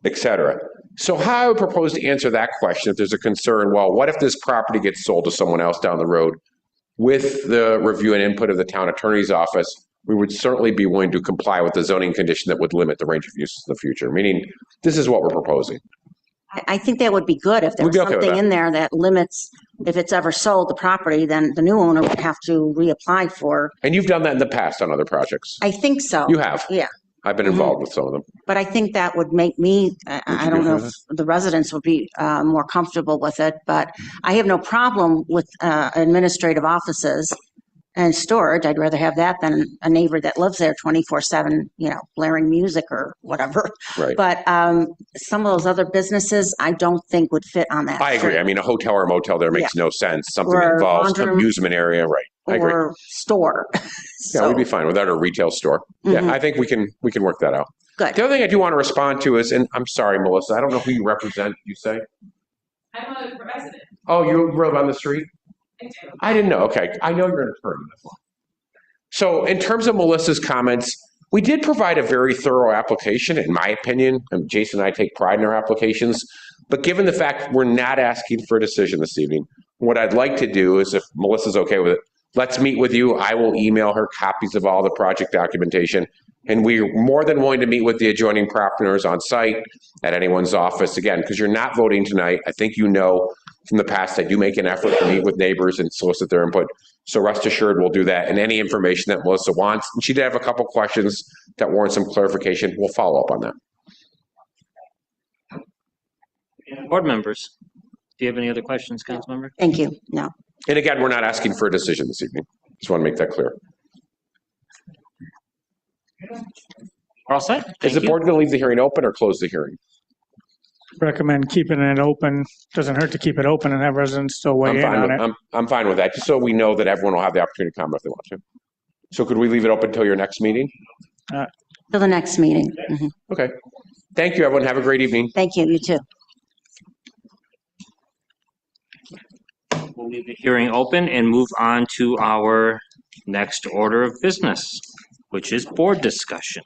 etc. So how I would propose to answer that question if there's a concern, well, what if this property gets sold to someone else down the road? With the review and input of the town attorney's office, we would certainly be willing to comply with the zoning condition that would limit the range of uses in the future, meaning this is what we're proposing. I think that would be good if there was something in there that limits, if it's ever sold the property, then the new owner would have to reapply for. And you've done that in the past on other projects. I think so. You have. Yeah. I've been involved with some of them. But I think that would make me, I don't know if the residents would be more comfortable with it, but I have no problem with administrative offices and storage. I'd rather have that than a neighbor that lives there 24/7, blaring music or whatever. Right. But some of those other businesses, I don't think would fit on that. I agree. I mean, a hotel or a motel there makes no sense. Something that Or involves laundromat. amusement area, right? I agree. Or store. Yeah, we'd be fine without a retail store. Yeah, I think we can work that out. Good. The other thing I do want to respond to is, and I'm sorry, Melissa, I don't know who you represent, you say? I'm a resident. Oh, you live on the street? I didn't know. Okay. I know you're an attorney. That's why. So in terms of Melissa's comments, we did provide a very thorough application, in my opinion. And Jason and I take pride in our applications. But given the fact we're not asking for a decision this evening, what I'd like to do is, if Melissa's okay with it, let's meet with you. I will email her copies of all the project documentation. And we're more than willing to meet with the adjoining property owners on site at anyone's office. Again, because you're not voting tonight. I think you know from the past, I do make an effort to meet with neighbors and solicit their input. So rest assured, we'll do that. And any information that Melissa wants, and she did have a couple questions that warrant some clarification, we'll follow up on that. Board members, do you have any other questions, Councilmember? Thank you. No. And again, we're not asking for a decision this evening. Just want to make that clear. We're all set? Is Thank the you. board going to leave the hearing open or close the hearing? Recommend keeping it open. Doesn't hurt to keep it open and have residents still weigh in on it. I'm fine with that, just so we know that everyone will have the opportunity to comment if they want to. So could we leave it open until your next meeting? Till the next meeting. Mhm. Okay. Thank you, everyone. Have a great evening. Thank you. You too. We'll leave the hearing open and move on to our next order of business, which is board discussion.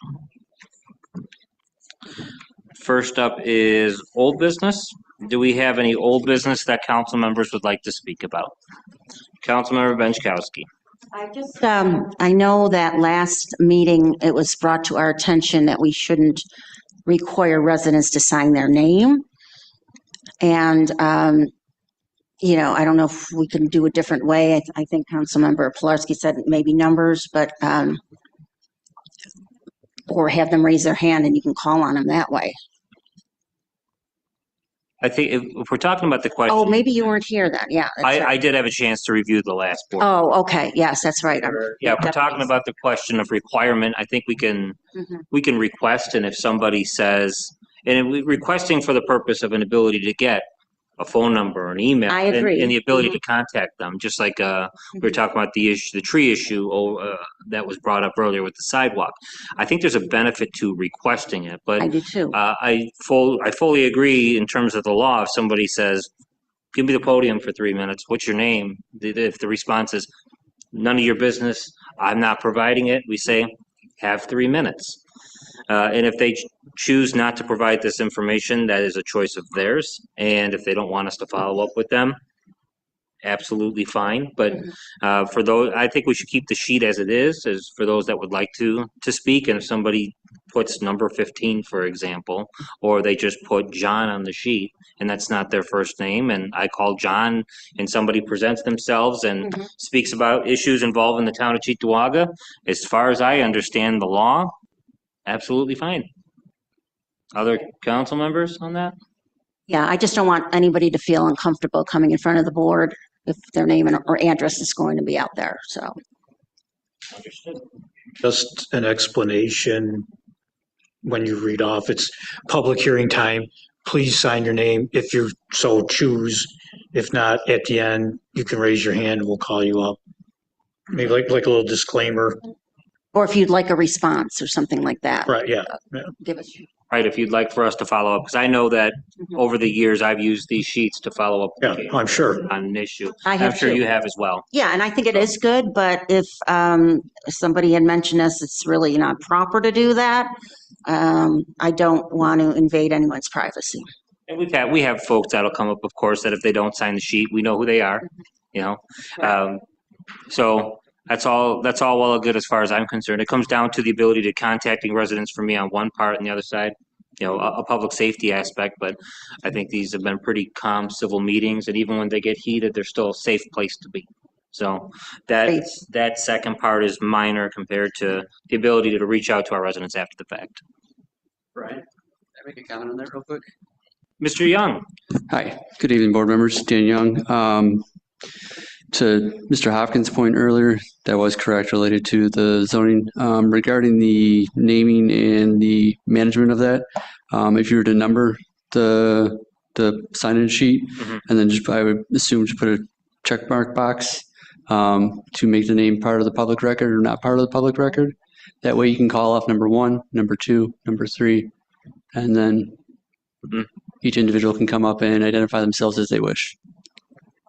First up is old business. Do we have any old business that council members would like to speak about? Councilmember Benchkowski. I know that last meeting, it was brought to our attention that we shouldn't require residents to sign their name. And, I don't know if we can do a different way. I think Councilmember Pilarski said maybe numbers, but, or have them raise their hand and you can call on them that way. I think if we're talking about the question. Oh, maybe you weren't here then. Yeah. that's I right. did have a chance to review the last board. Oh, okay. Yes, that's right. Yeah, if we're talking about the question of requirement, I think we can request, and if somebody says, and requesting for the purpose of an ability to get a phone number or an email. I agree. And the ability to contact them, just like we were talking about the tree issue that was brought up earlier with the sidewalk. I think there's a benefit to requesting it, but I do too. I fully agree in terms of the law. If somebody says, give me the podium for 3 minutes, what's your name? If the response is, none of your business, I'm not providing it, we say, have 3 minutes. And if they choose not to provide this information, that is a choice of theirs. And if they don't want us to follow up with them, absolutely fine. But for those, I think we should keep the sheet as it is, as for those that would like to speak. And if somebody puts number 15, for example, or they just put John on the sheet, and that's not their first name, and I call John, and somebody presents themselves and speaks about issues involving the town of Cheektowaga, as far as I understand the law, absolutely fine. Other council members on that? Yeah, I just don't want anybody to feel uncomfortable coming in front of the board if their name or address is going to be out there, so. Understood. Just an explanation when you read off, it's public hearing time. Please sign your name if you so choose. If not, at the end, you can raise your hand and we'll call you up. Maybe like a little disclaimer. Or if you'd like a response or something like that. Right, yeah. Give us. Right, if you'd like for us to follow up, because I know that over the years, I've used these sheets to follow up. Yeah, I'm sure. On an issue. I have I'm sure too. you have as well. Yeah, and I think it is good, but if somebody had mentioned this, it's really not proper to do that. I don't want to invade anyone's privacy. And we have folks that'll come up, of course, that if they don't sign the sheet, we know who they are, you know? So that's all well and good as far as I'm concerned. It comes down to the ability to contacting residents for me on one part and the other side, you know, a public safety aspect, but I think these have been pretty calm civil meetings, and even when they get heated, they're still a safe place to be. So that second part is minor compared to the ability to reach out to our residents after the fact. Brian, can I make a comment on that real quick? Mr. Young. Hi, good evening, board members. Dan Young. To Mr. Hopkins' point earlier, that was correct related to the zoning. Regarding the naming and the management of that, if you were to number the sign-in sheet, and then I would assume to put a check mark box to make the name part of the public record or not part of the public record. That way you can call off number 1, number 2, number 3, and then each individual can come up and identify themselves as they wish.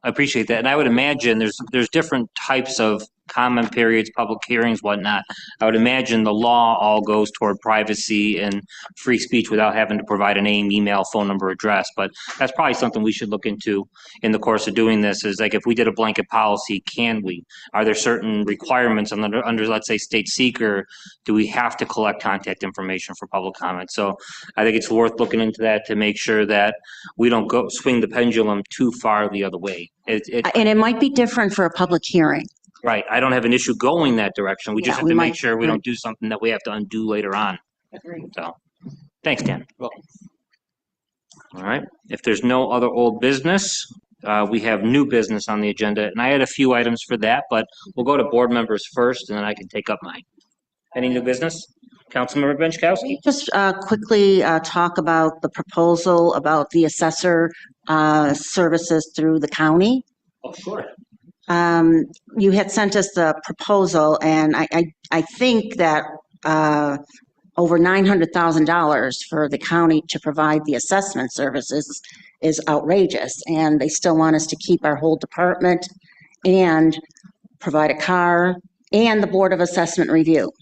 I appreciate that. And I would imagine there's different types of comment periods, public hearings, whatnot. I would imagine the law all goes toward privacy and free speech without having to provide a name, email, phone number, address. But that's probably something we should look into in the course of doing this, is like, if we did a blanket policy, can we? Are there certain requirements under let's say, state seeker? Do we have to collect contact information for public comment? So I think it's worth looking into that to make sure that we don't go swing the pendulum too far the other way. And it might be different for a public hearing. Right. I don't have an issue going that direction. We just Yeah, have we to make might- sure we don't do something that we have to undo later on. So, thanks, Dan. All right. If there's no other old business, we have new business on the agenda, and I had a few items for that, but we'll go to board members first, and then I can take up mine. Any new business? Councilmember Benchkowski? Just quickly talk about the proposal about the assessor services through the county. Oh, sure. You had sent us the proposal, and I think that over $900,000 for the county to provide the assessment services is outrageous, and they still want us to keep our whole department and provide a car and the Board of Assessment review.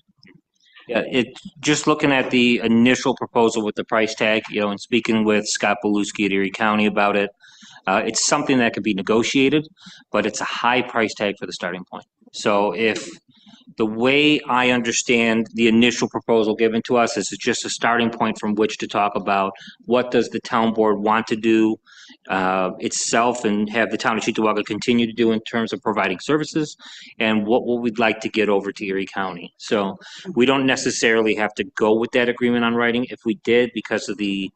Yeah, just looking at the initial proposal with the price tag, and speaking with Scott Beluski at Erie County about it, it's something that could be negotiated, but it's a high price tag for the starting point. So if the way I understand the initial proposal given to us is it's just a starting point from which to talk about what does the town board want to do itself and have the town of Cheektowaga continue to do in terms of providing services, and what we'd like to get over to Erie County. So we don't necessarily have to go with that agreement on writing. If we did, because of the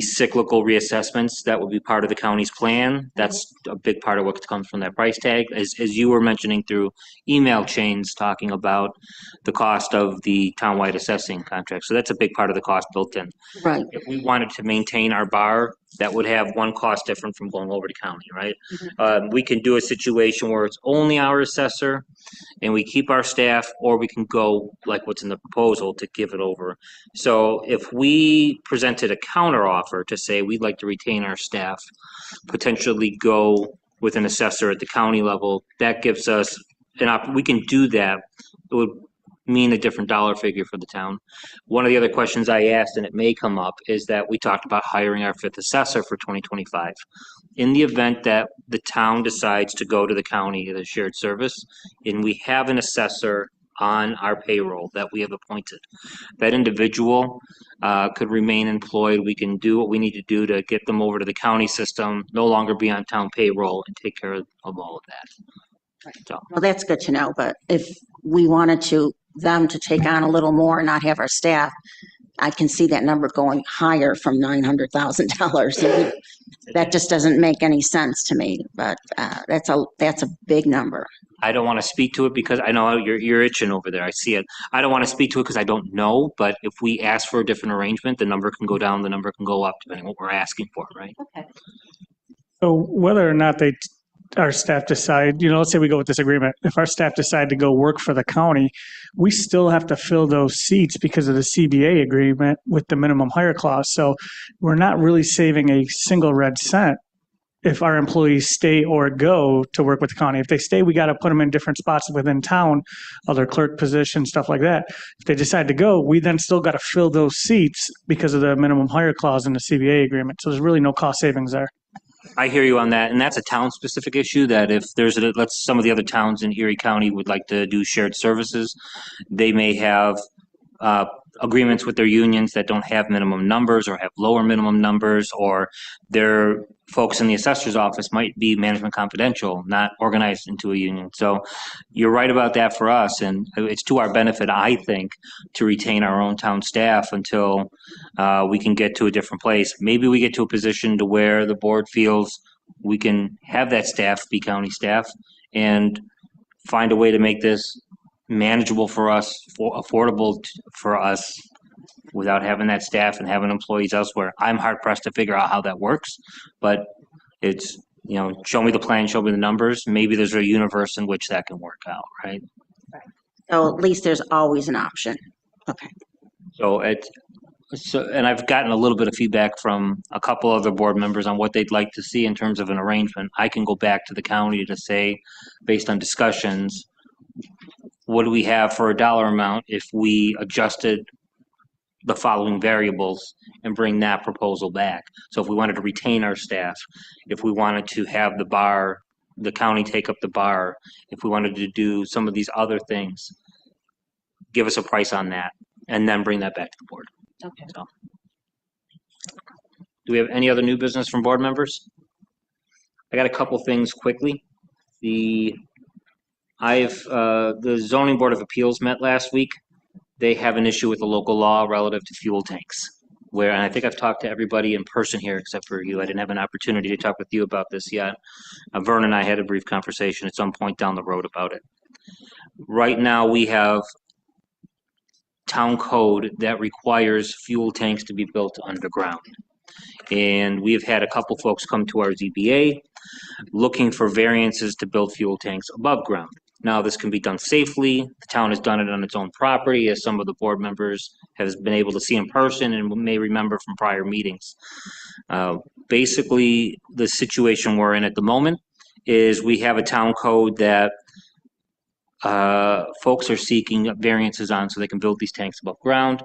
cyclical reassessments, that would be part of the county's plan. That's a big part of what comes from that price tag, as you were mentioning through email chains talking about the cost of the townwide assessing contract. So that's a big part of the cost built in. Right. If we wanted to maintain our bar, that would have one cost different from going over to county, right? We can do a situation where it's only our assessor and we keep our staff, or we can go like what's in the proposal to give it over. So if we presented a counter offer to say we'd like to retain our staff, potentially go with an assessor at the county level, that gives us we can do that. It would mean a different dollar figure for the town. One of the other questions I asked, and it may come up, is that we talked about hiring our fifth assessor for 2025. In the event that the town decides to go to the county, the shared service, and we have an assessor on our payroll that we have appointed, that individual could remain employed. We can do what we need to do to get them over to the county system, no longer be on town payroll, and take care of all of that. So. Well, that's good to know, but if we wanted them to take on a little more and not have our staff, I can see that number going higher from $900,000. That just doesn't make any sense to me, but that's a big number. I don't want to speak to it because I know you're itching over there. I see it. I don't want to speak to it because I don't know, but if we ask for a different arrangement, the number can go down, the number can go up, depending on what we're asking for, right? Okay. So whether or not our staff decide, let's say we go with this agreement, if our staff decide to go work for the county, we still have to fill those seats because of the CBA agreement with the minimum hire clause. So we're not really saving a single red cent if our employees stay or go to work with the county. If they stay, we got to put them in different spots within town, other clerk positions, stuff like that. If they decide to go, we then still got to fill those seats because of the minimum hire clause in the CBA agreement. So there's really no cost savings there. I hear you on that, and that's a town-specific issue, that if there's some of the other towns in Erie County would like to do shared services, they may have agreements with their unions that don't have minimum numbers or have lower minimum numbers, or their folks in the assessor's office might be management confidential, not organized into a union. So you're right about that for us, and it's to our benefit, I think, to retain our own town staff until we can get to a different place. Maybe we get to a position to where the board feels we can have that staff be county staff and find a way to make this manageable for us, affordable for us, without having that staff and having employees elsewhere. I'm hard pressed to figure out how that works, but it's, show me the plan, show me the numbers. Maybe there's a universe in which that can work out, right? So at least there's always an option. Okay. And I've gotten a little bit of feedback from a couple other board members on what they'd like to see in terms of an arrangement. I can go back to the county to say, based on discussions, what do we have for a dollar amount if we adjusted the following variables and bring that proposal back? So if we wanted to retain our staff, if we wanted to have the county take up the bar, if we wanted to do some of these other things, give us a price on that, and then bring that back to the board. Okay. So, do we have any other new business from board members? I got a couple things quickly. The zoning board of appeals met last week. They have an issue with the local law relative to fuel tanks. And I think I've talked to everybody in person here except for you. I didn't have an opportunity to talk with you about this yet. Vern and I had a brief conversation at some point down the road about it. Right now, we have town code that requires fuel tanks to be built underground. And we have had a couple folks come to our ZBA looking for variances to build fuel tanks above ground. Now, this can be done safely. The town has done it on its own property, as some of the board members have been able to see in person and may remember from prior meetings. Basically, the situation we're in at the moment is we have a town code that folks are seeking variances on so they can build these tanks above ground.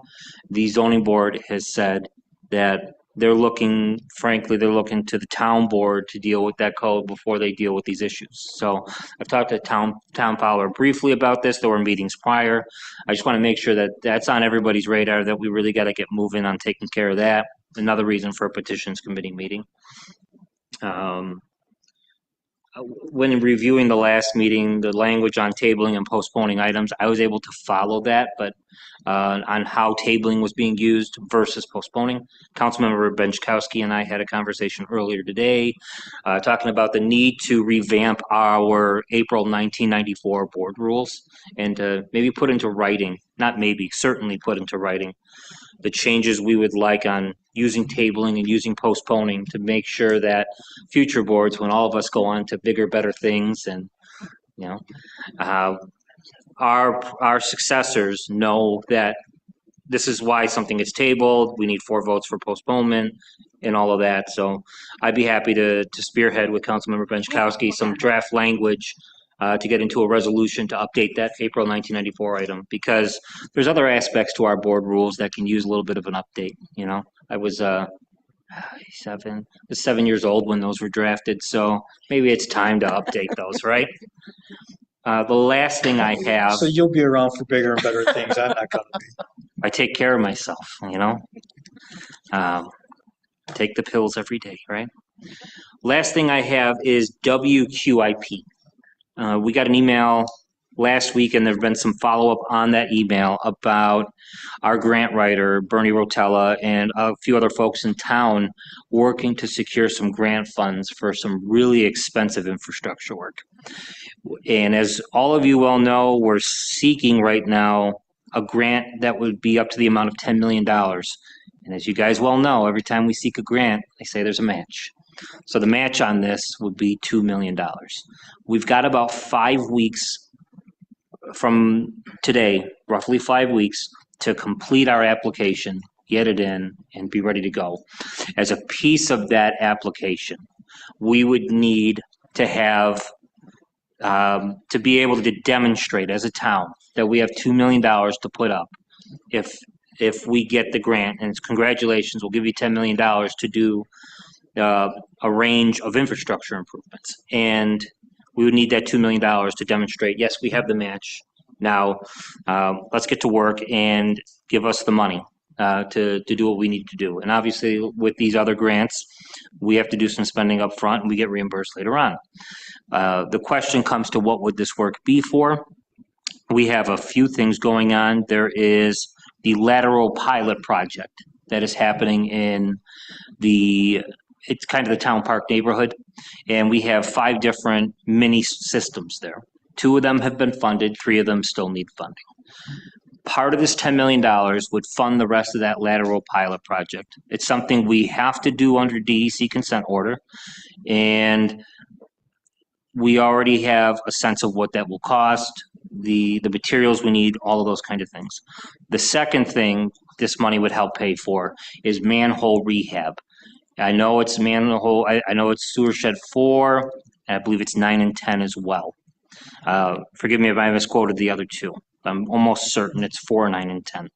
The zoning board has said that they're looking to the town board to deal with that code before they deal with these issues. So I've talked to town Fowler briefly about this. There were meetings prior. I just want to make sure that that's on everybody's radar, that we really got to get moving on taking care of that. Another reason for a petitions committee meeting. When reviewing the last meeting, the language on tabling and postponing items, I was able to follow that, but on how tabling was being used versus postponing. Councilmember Benchkowski and I had a conversation earlier today talking about the need to revamp our April 1994 board rules and to maybe put into writing, not maybe, certainly put into writing, the changes we would like on using tabling and using postponing to make sure that future boards, when all of us go on to bigger, better things, and our successors know that this is why something is tabled. We need 4 votes for postponement and all of that. So I'd be happy to spearhead with Councilmember Benchkowski some draft language to get into a resolution to update that April 1994 item, because there's other aspects to our board rules that can use a little bit of an update. I was 7 years old when those were drafted, so maybe it's time to update those, right? The last thing I have. So you'll be around for bigger and better things. I'm not going to be. I take care of myself, take the pills every day, right? Last thing I have is WQIP. We got an email last week, and there have been some follow-up on that email about our grant writer, Bernie Rotella, and a few other folks in town working to secure some grant funds for some really expensive infrastructure work. And as all of you well know, we're seeking right now a grant that would be up to the amount of $10 million. And as you guys well know, every time we seek a grant, they say there's a match. So the match on this would be $2 million. We've got about 5 weeks from today, roughly 5 weeks, to complete our application, get it in, and be ready to go. As a piece of that application, we would need to have, to be able to demonstrate as a town that we have $2 million to put up if we get the grant. And it's congratulations, we'll give you $10 million to do a range of infrastructure improvements. And we would need that $2 million to demonstrate, yes, we have the match. Now, let's get to work and give us the money to do what we need to do. And obviously, with these other grants, we have to do some spending up front and we get reimbursed later on. The question comes to what would this work be for? We have a few things going on. There is the lateral pilot project that is happening in it's kind of the town park neighborhood. And we have 5 different mini systems there. 2 of them have been funded, 3 of them still need funding. Part of this $10 million would fund the rest of that lateral pilot project. It's something we have to do under DEC consent order. And we already have a sense of what that will cost, the materials we need, all of those kind of things. The second thing this money would help pay for is manhole rehab. I know it's manhole, I know it's sewer shed 4, and I believe it's 9 and 10 as well. Forgive me if I misquoted the other two. I'm almost certain it's 4, 9, and 10.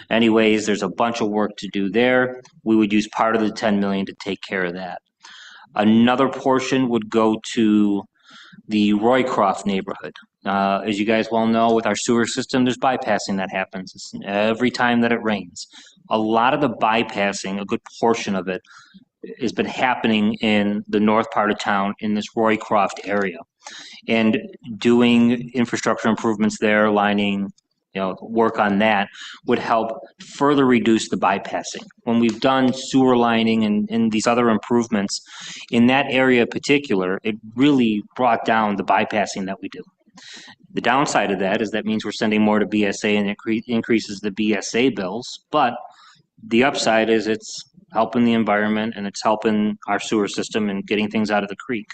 Anyways, there's a bunch of work to do there. We would use part of the 10 million to take care of that. Another portion would go to the Roycroft neighborhood. As you guys well know, with our sewer system, there's bypassing that happens every time that it rains. A lot of the bypassing, a good portion of it, has been happening in the north part of town in this Roycroft area. And doing infrastructure improvements there, lining, work on that would help further reduce the bypassing. When we've done sewer lining and these other improvements in that area in particular, it really brought down the bypassing that we do. The downside of that is that means we're sending more to BSA and it increases the BSA bills, but the upside is it's helping the environment and it's helping our sewer system and getting things out of the creek.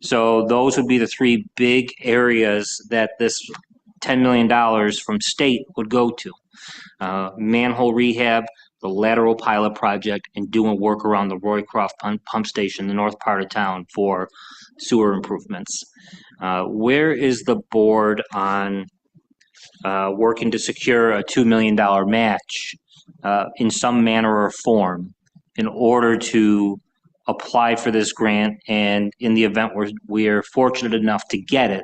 So those would be the three big areas that this $10 million from state would go to. Manhole rehab, the lateral pilot project, and doing work around the Roycroft pump station, the north part of town, for sewer improvements. Where is the board on working to secure a $2 million match in some manner or form in order to apply for this grant, and in the event we're fortunate enough to get it,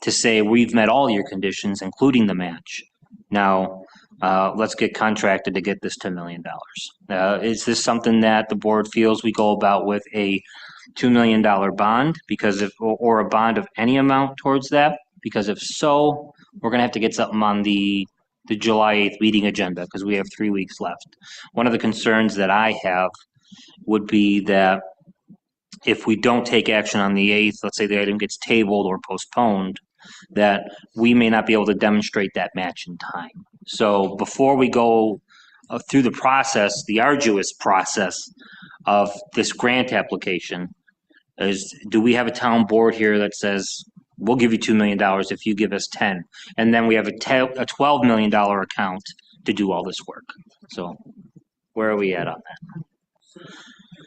to say we've met all your conditions, including the match. Now, let's get contracted to get this $10 million. Is this something that the board feels we go about with a $2 million bond or a bond of any amount towards that? Because if so, we're going to have to get something on the July 8th meeting agenda because we have 3 weeks left. One of the concerns that I have would be that if we don't take action on the 8th, let's say the item gets tabled or postponed, that we may not be able to demonstrate that match in time. So before we go through the process, the arduous process of this grant application, do we have a town board here that says, we'll give you $2 million if you give us 10, and then we have a $12 million account to do all this work? So where are we at on that?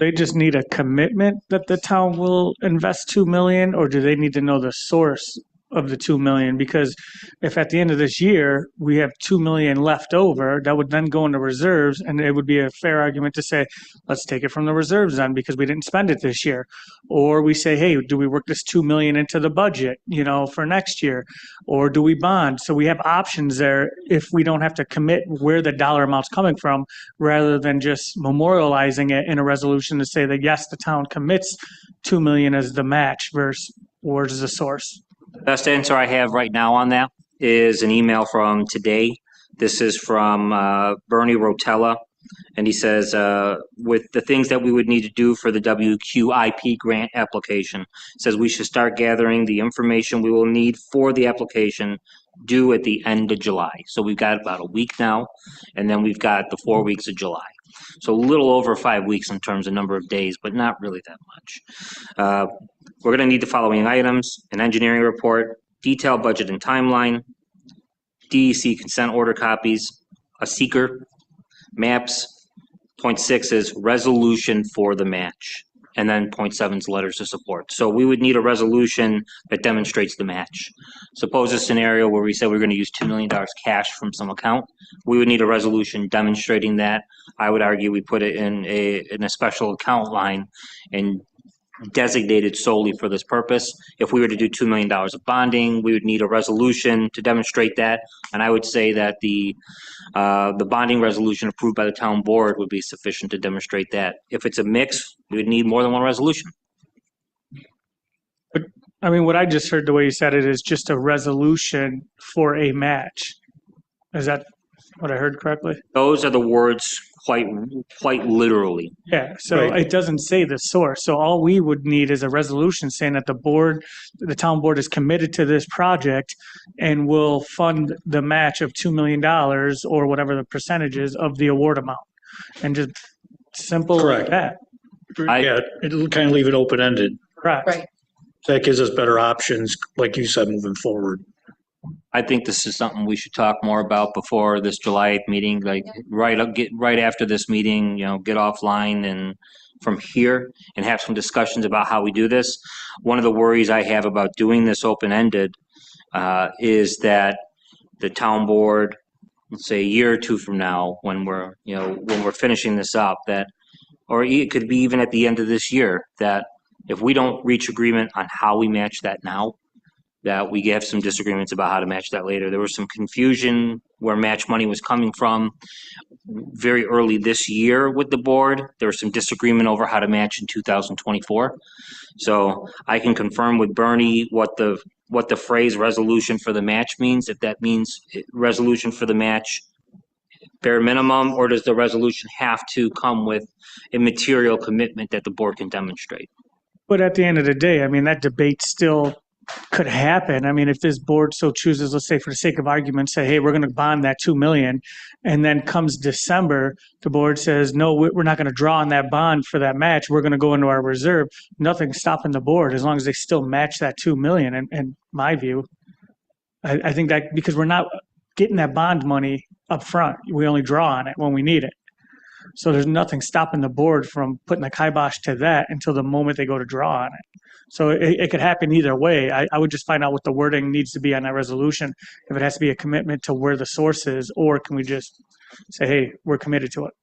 They just need a commitment that the town will invest 2 million, or do they need to know the source of the 2 million? Because if at the end of this year we have 2 million left over, that would then go into reserves, and it would be a fair argument to say, let's take it from the reserves then because we didn't spend it this year. Or we say, hey, do we work this 2 million into the budget, for next year? Or do we bond? So we have options there if we don't have to commit where the dollar amount's coming from, rather than just memorializing it in a resolution to say that yes, the town commits 2 million as the match versus where's the source. Best answer I have right now on that is an email from today. This is from Bernie Rotella, and he says, with the things that we would need to do for the WQIP grant application, says we should start gathering the information we will need for the application due at the end of July. So we've got about a week now, and then we've got the 4 weeks of July. So a little over 5 weeks in terms of number of days, but not really that much. We're going to need the following items: an engineering report, detailed budget and timeline, DEC consent order copies, a seeker, maps. Point 6 is resolution for the match. And then point 7 is letters of support. So we would need a resolution that demonstrates the match. Suppose a scenario where we said we're going to use $2 million cash from some account. We would need a resolution demonstrating that. I would argue we put it in a special account line and designated solely for this purpose. If we were to do $2 million of bonding, we would need a resolution to demonstrate that. And I would say that the bonding resolution approved by the town board would be sufficient to demonstrate that. If it's a mix, we would need more than one resolution. But I mean, what I just heard the way you said it is just a resolution for a match. Is that what I heard correctly? Those are the words quite literally. Yeah, so It doesn't say the source. So all we would need is a resolution saying that the town board is committed to this project and will fund the match of $2 million or whatever the percentage is of the award amount. And just simple like that. Yeah, it'll kind of leave it open-ended. Correct. Right. That gives us better options, like you said, moving forward. I think this is something we should talk more about before this July 8th meeting, like get right after this meeting, get offline and from here and have some discussions about how we do this. One of the worries I have about doing this open-ended is that the town board, let's say a year or two from now, when we're finishing this up, that, or it could be even at the end of this year, that if we don't reach agreement on how we match that now, that we have some disagreements about how to match that later. There was some confusion where match money was coming from very early this year with the board. There was some disagreement over how to match in 2024. So I can confirm with Bernie what the phrase resolution for the match means, if that means resolution for the match bare minimum, or does the resolution have to come with a material commitment that the board can demonstrate? But at the end of the day, I mean, that debate still could happen. I mean, if this board so chooses, let's say for the sake of argument, say, hey, we're going to bond that 2 million. And then comes December, the board says, no, we're not going to draw on that bond for that match. We're going to go into our reserve. Nothing's stopping the board as long as they still match that 2 million. And in my view, I think that because we're not getting that bond money up front, we only draw on it when we need it. So there's nothing stopping the board from putting a kibosh to that until the moment they go to draw on it. So it could happen either way. I would just find out what the wording needs to be on that resolution, if it has to be a commitment to where the source is, or can we just say, hey, we're committed to it?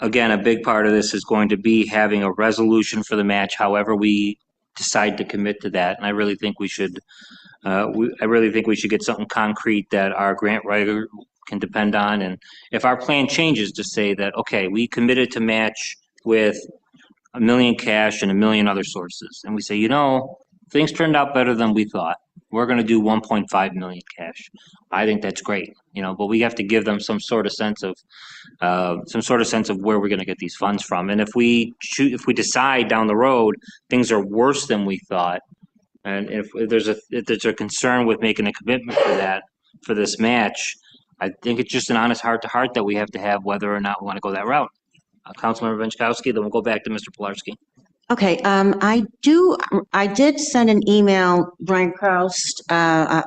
Again, a big part of this is going to be having a resolution for the match, however we decide to commit to that. And I really think we should get something concrete that our grant writer can depend on. And if our plan changes to say that, okay, we committed to match with $1 million cash and $1 million other sources, and we say, things turned out better than we thought, we're going to do 1.5 million cash. I think that's great, but we have to give them some sort of sense of where we're going to get these funds from. And if we decide down the road things are worse than we thought, and if there's a concern with making a commitment for this match, I think it's just an honest heart-to-heart that we have to have whether or not we want to go that route. Councilmember Benchkowski, then we'll go back to Mr. Pilarski. Okay, I did send an email, Brian Kraus, I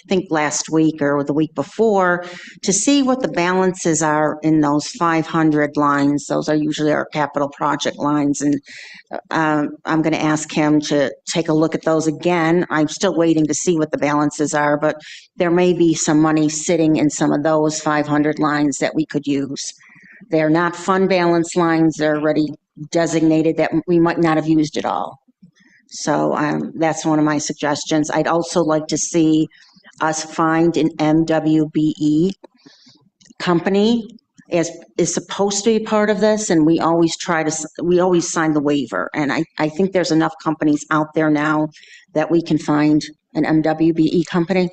think last week or the week before, to see what the balances are in those 500 lines. Those are usually our capital project lines, and I'm going to ask him to take a look at those again. I'm still waiting to see what the balances are, but there may be some money sitting in some of those 500 lines that we could use. They're not fund balance lines. They're already designated that we might not have used at all. So that's one of my suggestions. I'd also like to see us find an MWBE company is supposed to be part of this, and we always sign the waiver. And I think there's enough companies out there now that we can find an MWBE company.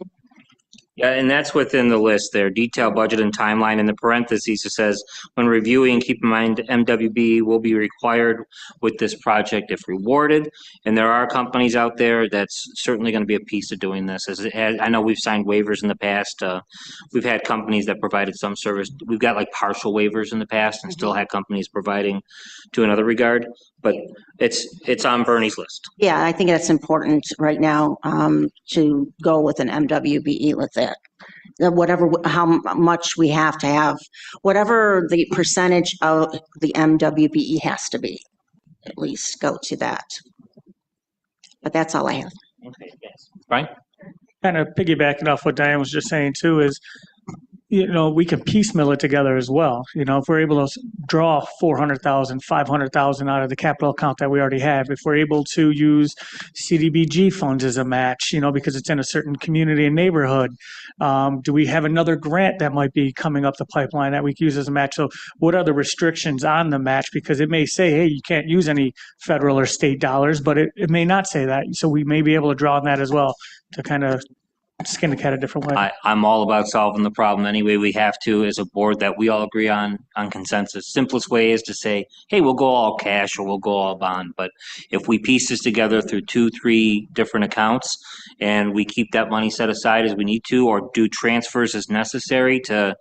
Yeah, and that's within the list there, detailed budget and timeline. In the parentheses, it says, when reviewing, keep in mind MWB will be required with this project if rewarded. And there are companies out there that's certainly going to be a piece of doing this. I know we've signed waivers in the past. We've had companies that provided some service. We've got like partial waivers in the past and still had companies providing to another regard. But it's on Bernie's list. Yeah, I think that's important right now to go with an MWBE with that. How much we have to have, whatever the percentage of the MWBE has to be, at least go to that. But that's all I have. Okay, yes. Brian? Kind of piggybacking off what Diane was just saying too is, we can piecemeal it together as well. If we're able to draw 400,000, 500,000 out of the capital account that we already have, if we're able to use CDBG funds as a match, because it's in a certain community and neighborhood, do we have another grant that might be coming up the pipeline that we can use as a match? So what are the restrictions on the match? Because it may say, hey, you can't use any federal or state dollars, but it may not say that. So we may be able to draw on that as well to kind of skin the cat a different way. I'm all about solving the problem any way we have to as a board that we all agree on consensus. Simplest way is to say, hey, we'll go all cash or we'll go all bond. But if we piece this together through 2-3 different accounts and we keep that money set aside as we need to, or do transfers as necessary to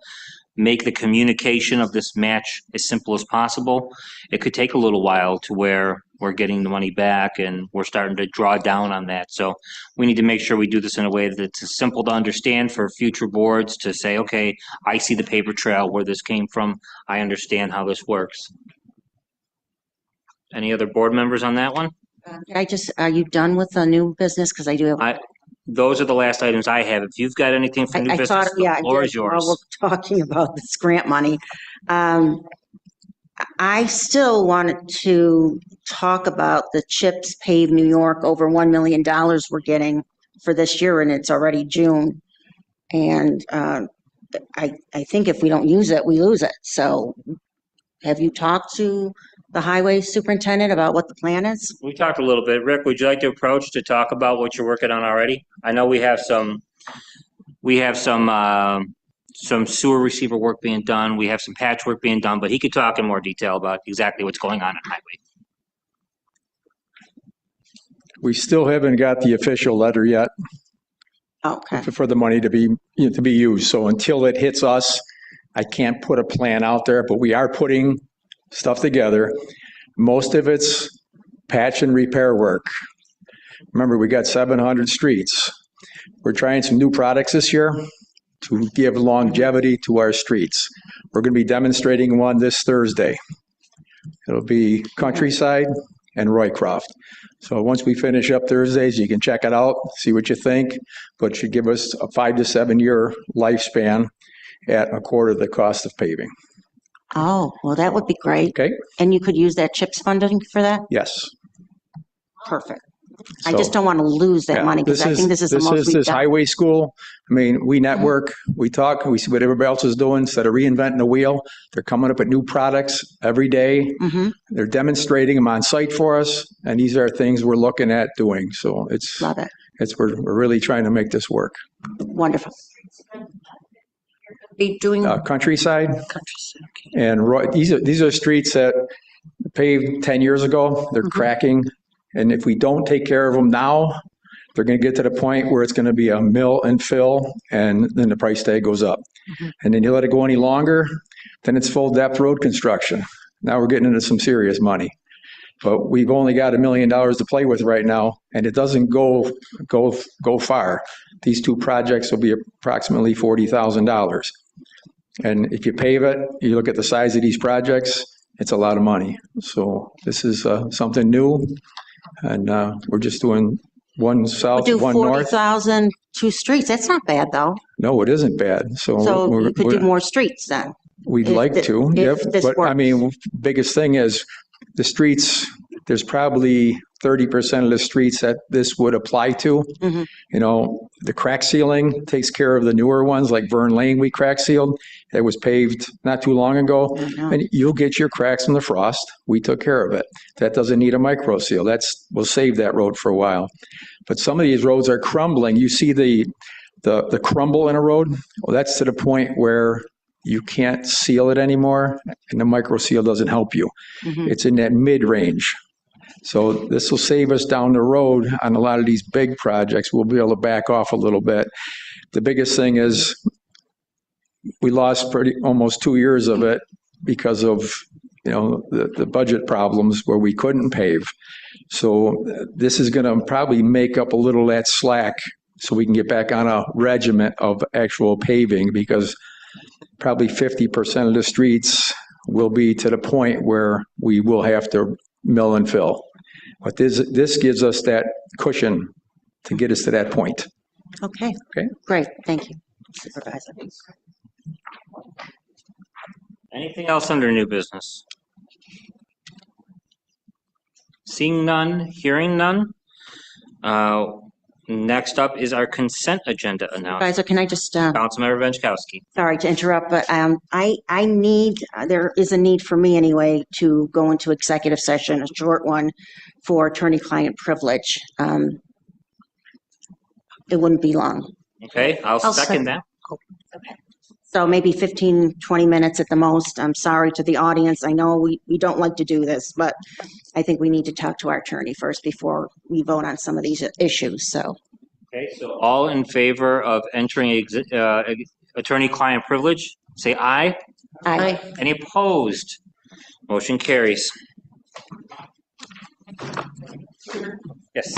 make the communication of this match as simple as possible. It could take a little while to where we're getting the money back and we're starting to draw down on that. So we need to make sure we do this in a way that's simple to understand for future boards to say, okay, I see the paper trail where this came from. I understand how this works. Any other board members on that one? Are you done with the new business? Because I do have. Those are the last items I have. If you've got anything for new business, the floor is yours. While we're talking about this grant money, I still wanted to talk about the CHIPS Pave New York, over $1 million we're getting for this year, and it's already June. And I think if we don't use it, we lose it. So have you talked to the highway superintendent about what the plan is? We talked a little bit. Rick, would you like to approach to talk about what you're working on already? I know we have some sewer receiver work being done. We have some patchwork being done, but he could talk in more detail about exactly what's going on at highway. We still haven't got the official letter yet. Okay. For the money to be used. So until it hits us, I can't put a plan out there, but we are putting stuff together. Most of it's patch and repair work. Remember, we got 700 streets. We're trying some new products this year to give longevity to our streets. We're going to be demonstrating one this Thursday. It'll be Countryside and Roycroft. So once we finish up Thursdays, you can check it out, see what you think, but it should give us a 5 to 7 year lifespan at a quarter the cost of paving. Oh, well, that would be great. Okay. And you could use that CHIPS funding for that? Yes. Perfect. I just don't want to lose that money because I think this is the most we've This done. highway school. I mean, we network, we talk, we see what everybody else is doing. Instead of reinventing the wheel, they're coming up with new products every day. Mm-hmm. They're demonstrating them on site for us, and these are things we're looking at doing. So it's Love it. we're really trying to make this work. Wonderful. Be doing Countryside and these are streets that paved 10 years ago. They're cracking, and if we don't take care of them now, they're going to get to the point where it's going to be a mill and fill, and then the price tag goes up. And then you let it go any longer, then it's full depth road construction. Now we're getting into some serious money. But we've only got $1 million to play with right now, and it doesn't go far. These two projects will be approximately $40,000. And if you pave it, you look at the size of these projects, it's a lot of money. So this is something new, and we're just doing one south, one north. 40,000, 2 streets. That's not bad, though. No, it isn't bad. So you could do more streets then. We'd like to, yep. But I mean, biggest thing is the streets, there's probably 30% of the streets that this would apply to. Mm-hmm. You know, the crack sealing takes care of the newer ones, like Vern Lane we crack sealed. It was paved not too long ago. And you'll get your cracks from the frost. We took care of it. That doesn't need a micro seal. We'll save that road for a while. But some of these roads are crumbling. You see the crumble in a road? Well, that's to the point where you can't seal it anymore, and the micro seal doesn't help you. Mm-hmm. It's in that mid-range. So this will save us down the road on a lot of these big projects. We'll be able to back off a little bit. The biggest thing is we lost almost 2 years of it because of the budget problems where we couldn't pave. So this is going to probably make up a little of that slack so we can get back on a regiment of actual paving, because probably 50% of the streets will be to the point where we will have to mill and fill. But this gives us that cushion to get us to that point. Okay. Okay. Great. Thank you, Supervisor. Anything else under new business? Seeing none, hearing none. Next up is our consent agenda announcement. Supervisor, can I just... Councilmember Benchkowski. Sorry to interrupt, but there is a need for me anyway to go into executive session, a short one, for attorney-client privilege. It wouldn't be long. Okay, I'll second that. Okay. So maybe 15, 20 minutes at the most. I'm sorry to the audience. I know we don't like to do this, but I think we need to talk to our attorney first before we vote on some of these issues, so. Okay, so all in favor of entering attorney-client privilege, say aye. Aye. Any opposed? Motion carries. Yes.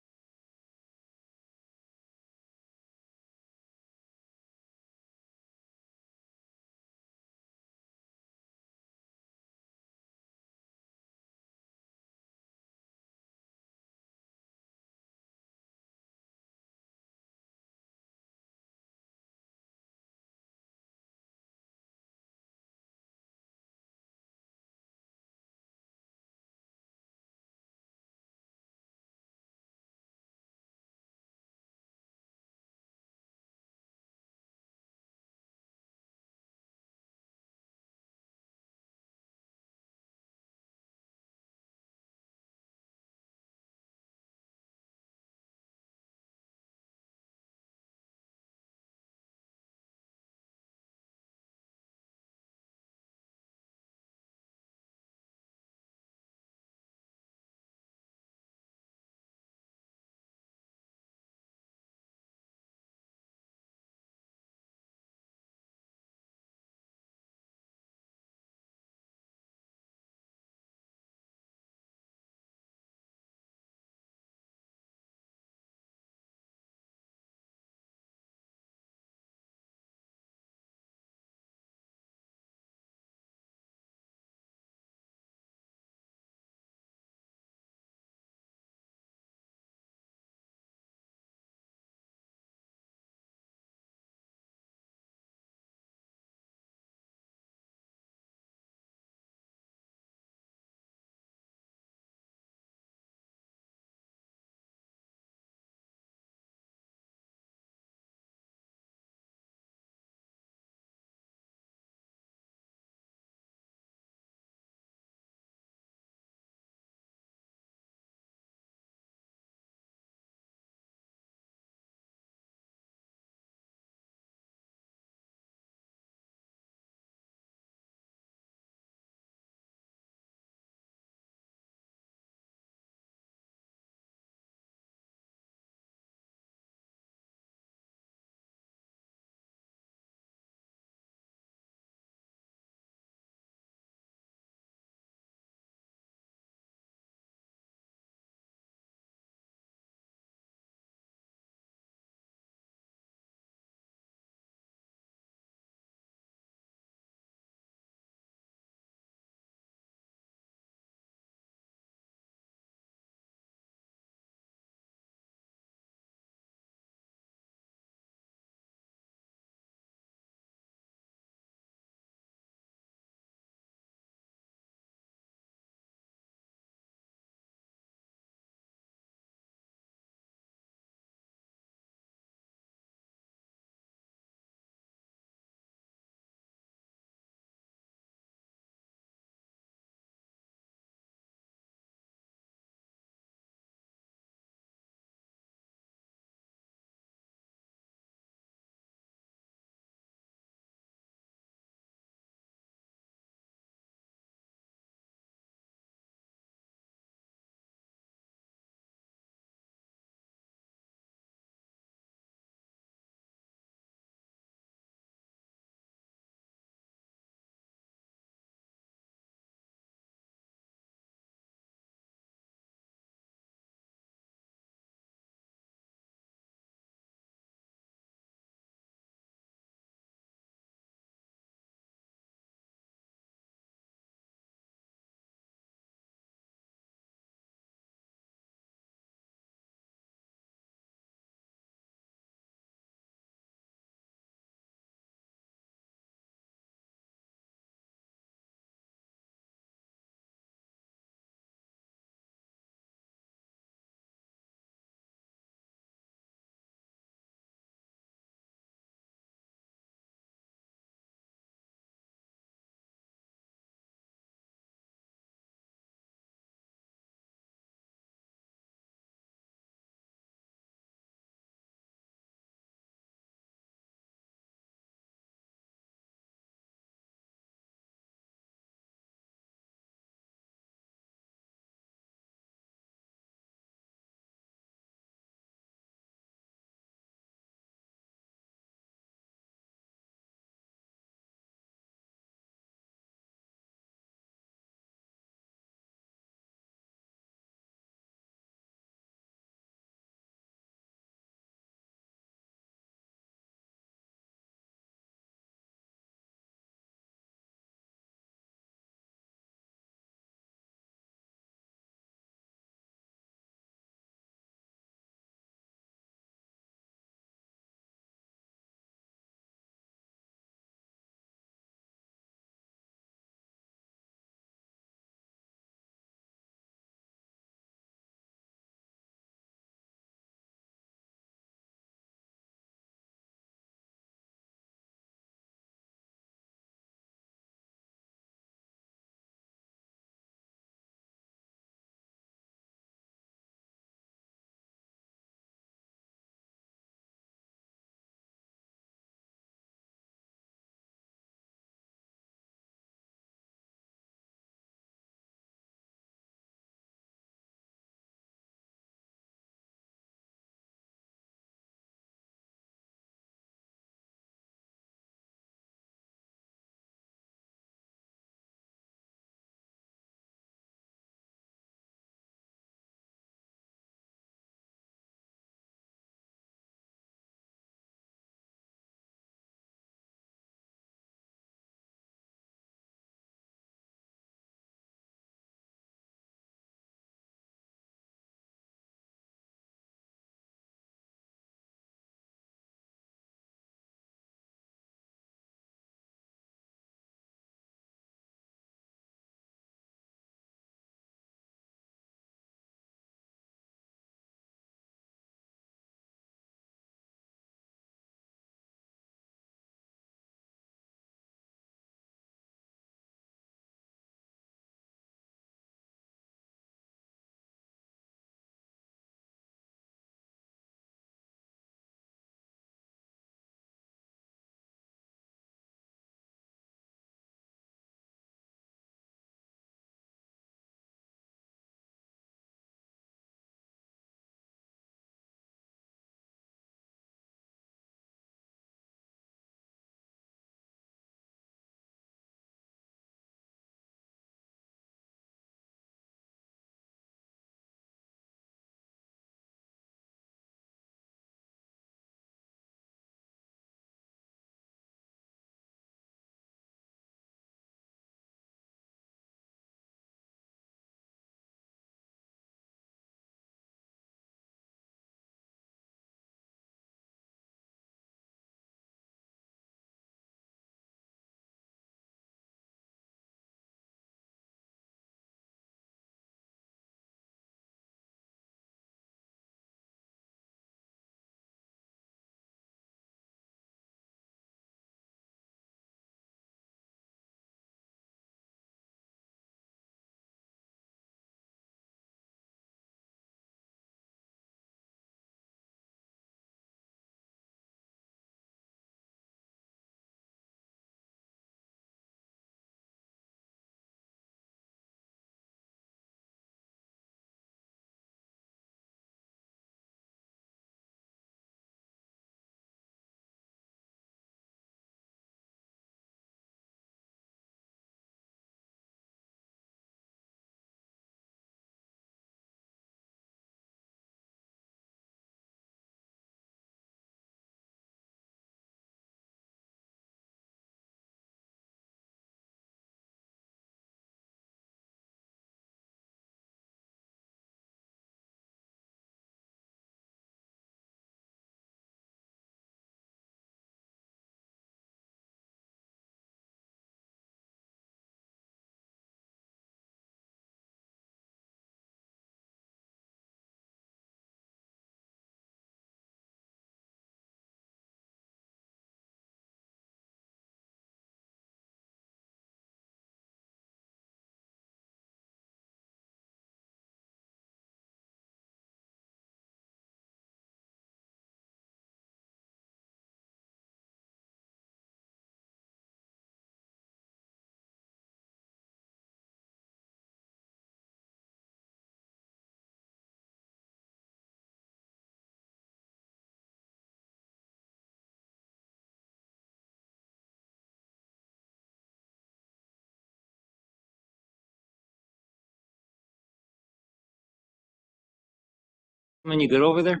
Councilman, you good over there?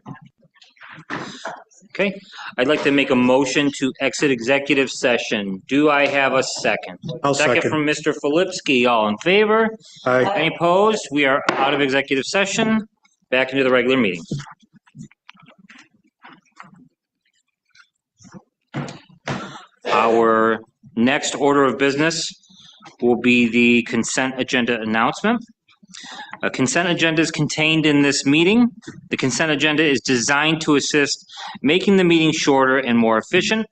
Okay, I'd like to make a motion to exit executive session. Do I have a second? I'll second. From Mr. Filipski. All in favor? Aye. Any opposed? We are out of executive session. Back into the regular meeting. Our next order of business will be the consent agenda announcement. A consent agenda is contained in this meeting. The consent agenda is designed to assist making the meeting shorter and more efficient.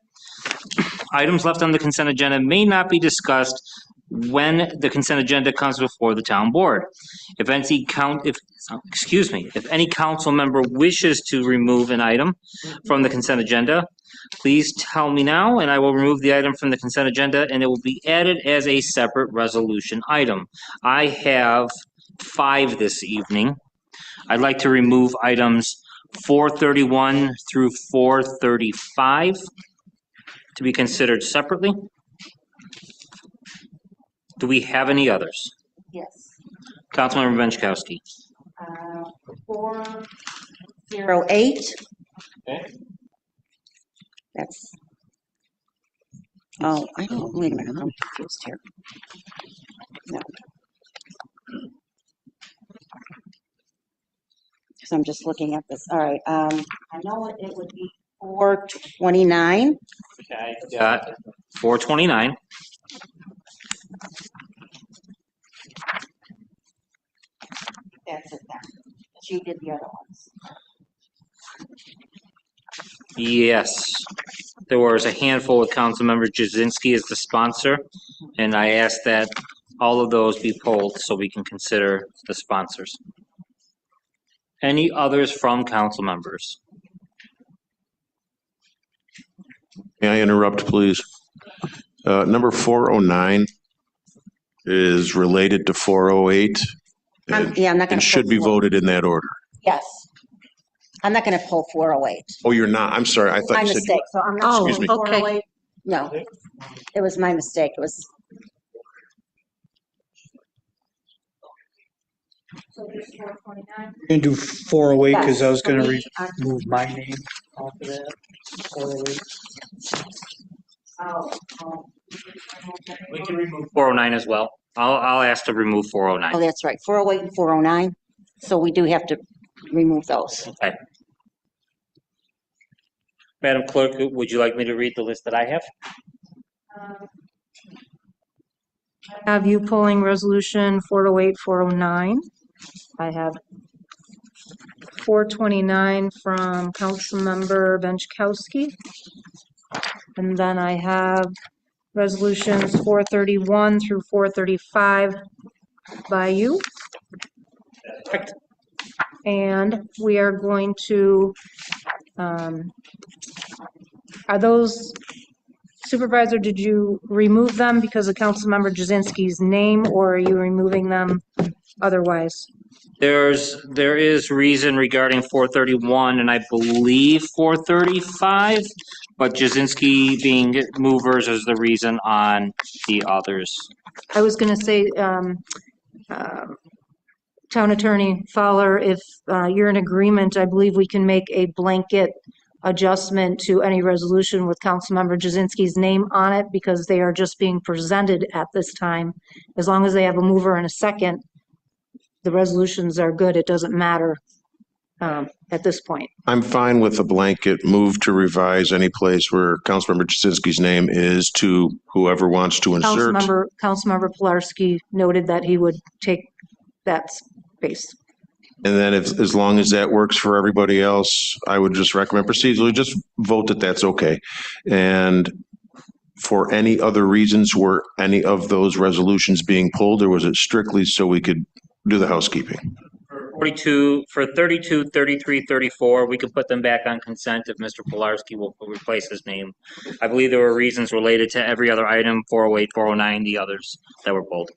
Items left on the consent agenda may not be discussed when the consent agenda comes before the town board. If any council member wishes to remove an item from the consent agenda, please tell me now, and I will remove the item from the consent agenda, and it will be added as a separate resolution item. I have 5 this evening. I'd like to remove items 431 through 435 to be considered separately. Do we have any others? Yes. Councilmember Benchkowski. 408. Okay. That's, oh, I don't, wait a minute, I'm confused here. No. So I'm just looking at this, all right, I know it would be 429. Okay. Got 429. That's it then. She did the other ones. Yes. There was a handful with Councilmember Jazinski as the sponsor, and I asked that all of those be polled so we can consider the sponsors. Any others from council members? May I interrupt, please? Number 409 is related to 408. Yeah, I'm not going and to. should be voted in that order. Yes. I'm not going to pull 408. Oh, you're not? I'm sorry. I thought My you said. mistake, so I'm not. Excuse me. Okay. 408. No, it was my mistake. It was. So there's 429. We're going to do 408 because I was going to Yes. remove my name off of that. 408. We can remove 409 as well. I'll ask to remove 409. Oh, that's right. 408 and 409. So we do have to remove those. Okay. Madam Clerk, would you like me to read the list that I have? Have you pulling resolution 408, 409? I have 429 from Councilmember Benchkowski. And then I have resolutions 431 through 435 by you. Correct. And we are going to, are those, Supervisor, did you remove them because of Councilmember Jazinski's name, or are you removing them otherwise? There is reason regarding 431 and I believe 435, but Jazinski being movers is the reason on the others. I was going to say, Town Attorney Fowler, if you're in agreement, I believe we can make a blanket adjustment to any resolution with Councilmember Jazinski's name on it because they are just being presented at this time. As long as they have a mover and a second, the resolutions are good. It doesn't matter at this point. I'm fine with a blanket move to revise any place where Councilmember Jasinski's name is to whoever wants to insert. Councilmember Pilarski noted that he would take that space. And then as long as that works for everybody else, I would just recommend procedurally, just vote that that's okay. And for any other reasons were any of those resolutions being pulled, or was it strictly so we could do the housekeeping? 32, for 32, 33, 34, we could put them back on consent if Mr. Pilarski will replace his name. I believe there were reasons related to every other item, 408, 409, the others that were pulled.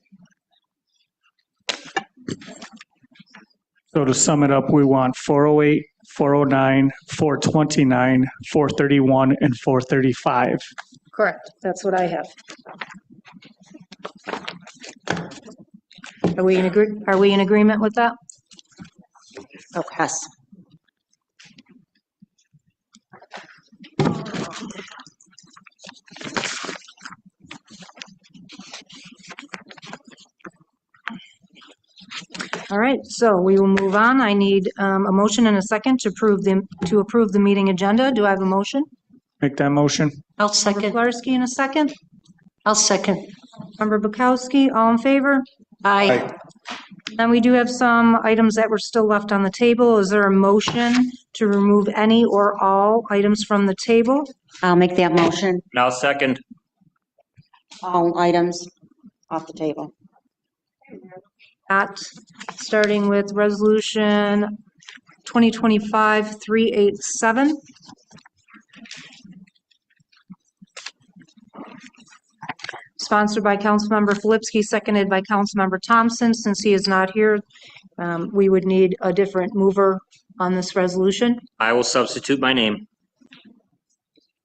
So to sum it up, we want 408, 409, 429, 431, and 435. Correct. That's what I have. Are we in agreement with that? Oh, yes. All right, so we will move on. I need a motion and a second to approve the meeting agenda. Do I have a motion? Make that motion. I'll second. Flarsky in a second. I'll second. Member Bukowski, all in favor? Aye. And we do have some items that were still left on the table. Is there a motion to remove any or all items from the table? I'll make that motion. Now second. All items off the table. Starting with resolution 2025-387. Sponsored by Councilmember Filipski, seconded by Councilmember Thompson. Since he is not here, we would need a different mover on this resolution. I will substitute my name.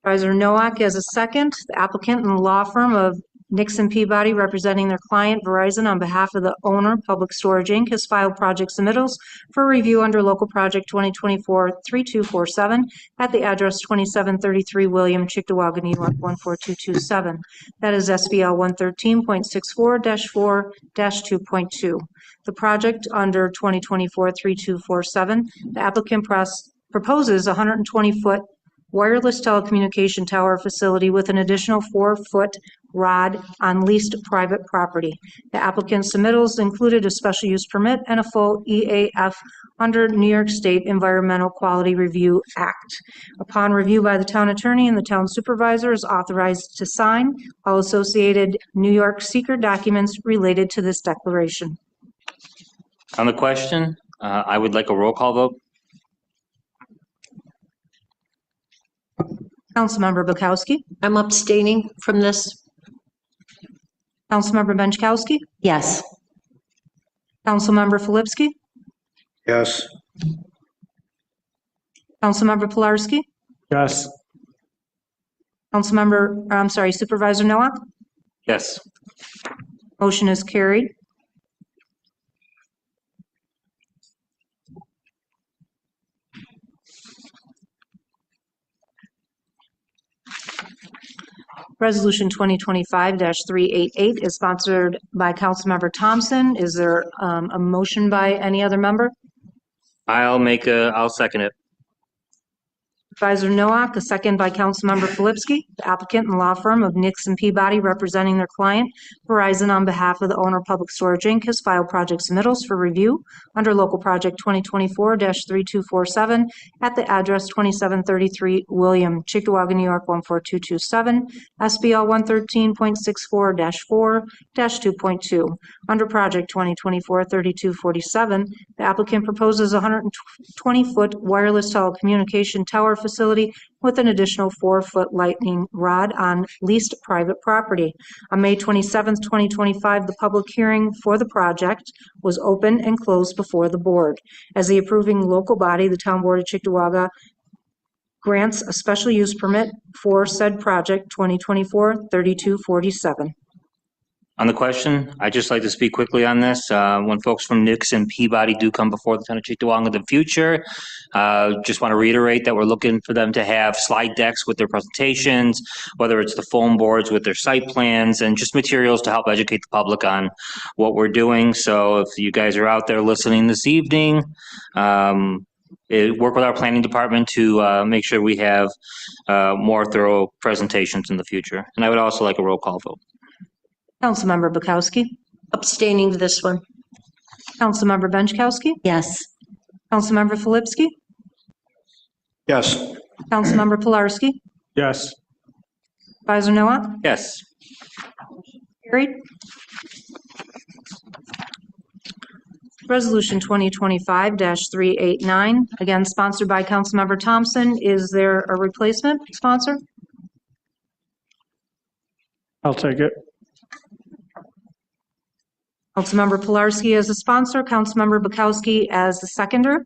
Supervisor Nowak as a second. The applicant and the law firm of Nixon Peabody representing their client Verizon on behalf of the owner, Public Storage Inc., has filed project submittals for review under Local Project 2024-3247 at the address 2733 William, Cheektowaga, New York 14227. That is SBL 113.64-4-2.2. The project under 2024-3247, the applicant proposes a 120-foot wireless telecommunication tower facility with an additional 4-foot rod on leased private property. The applicant's submittals included a special use permit and a full EAF under New York State Environmental Quality Review Act. Upon review by the town attorney and the town supervisor is authorized to sign all associated New York seeker documents related to this declaration. On the question, I would like a roll call vote. Councilmember Bukowski. I'm abstaining from this. Councilmember Benchkowski. Yes. Councilmember Filipski. Yes. Councilmember Pilarski. Yes. Supervisor Nowak. Yes. Motion is carried. Resolution 2025-388 is sponsored by Councilmember Thompson. Is there a motion by any other member? I'll second it. Supervisor Nowak, a second by Councilmember Filipski. The applicant and law firm of Nixon Peabody representing their client, Verizon, on behalf of the owner, Public Storage Inc., has filed project submittals for review under Local Project 2024-3247 at the address 2733 William, Cheektowaga, New York 14227, SBL 113.64-4-2.2. Under Project 2024-3247, the applicant proposes a 120-foot wireless telecommunication tower facility with an additional 4-foot lightning rod on leased private property. On May 27, 2025, the public hearing for the project was open and closed before the board. As the approving local body, the Town Board of Cheektowaga grants a special use permit for said project 2024-3247. On the question, I'd just like to speak quickly on this. When folks from Nixon Peabody do come before the town of Cheektowaga in the future, just want to reiterate that we're looking for them to have slide decks with their presentations, whether it's the foam boards with their site plans, and just materials to help educate the public on what we're doing. So if you guys are out there listening this evening, work with our planning department to make sure we have more thorough presentations in the future. And I would also like a roll call vote. Councilmember Bukowski. Abstaining to this one. Councilmember Benchkowski. Yes. Councilmember Filipski. Yes. Councilmember Pilarski. Yes. Supervisor Nowak. Yes. Carried. Resolution 2025-389, again sponsored by Councilmember Thompson. Is there a replacement sponsor? I'll take it. Councilmember Pilarski as the sponsor, Councilmember Bukowski as the seconder.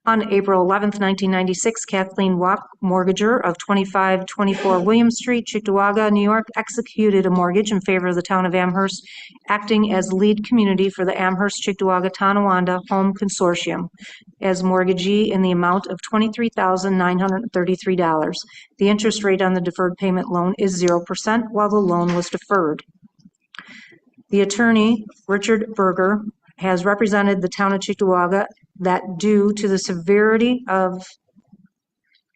On April 11th, 1996, Kathleen Watt, mortgager of 2524 William Street, Cheektowaga, New York, executed a mortgage in favor of the town of Amherst, acting as lead community for the Amherst Cheektowaga Tonawanda Home Consortium as mortgagee in the amount of $23,933. The interest rate on the deferred payment loan is 0% while the loan was deferred. The attorney, Richard Berger, has represented the town of Cheektowaga that due to the severity of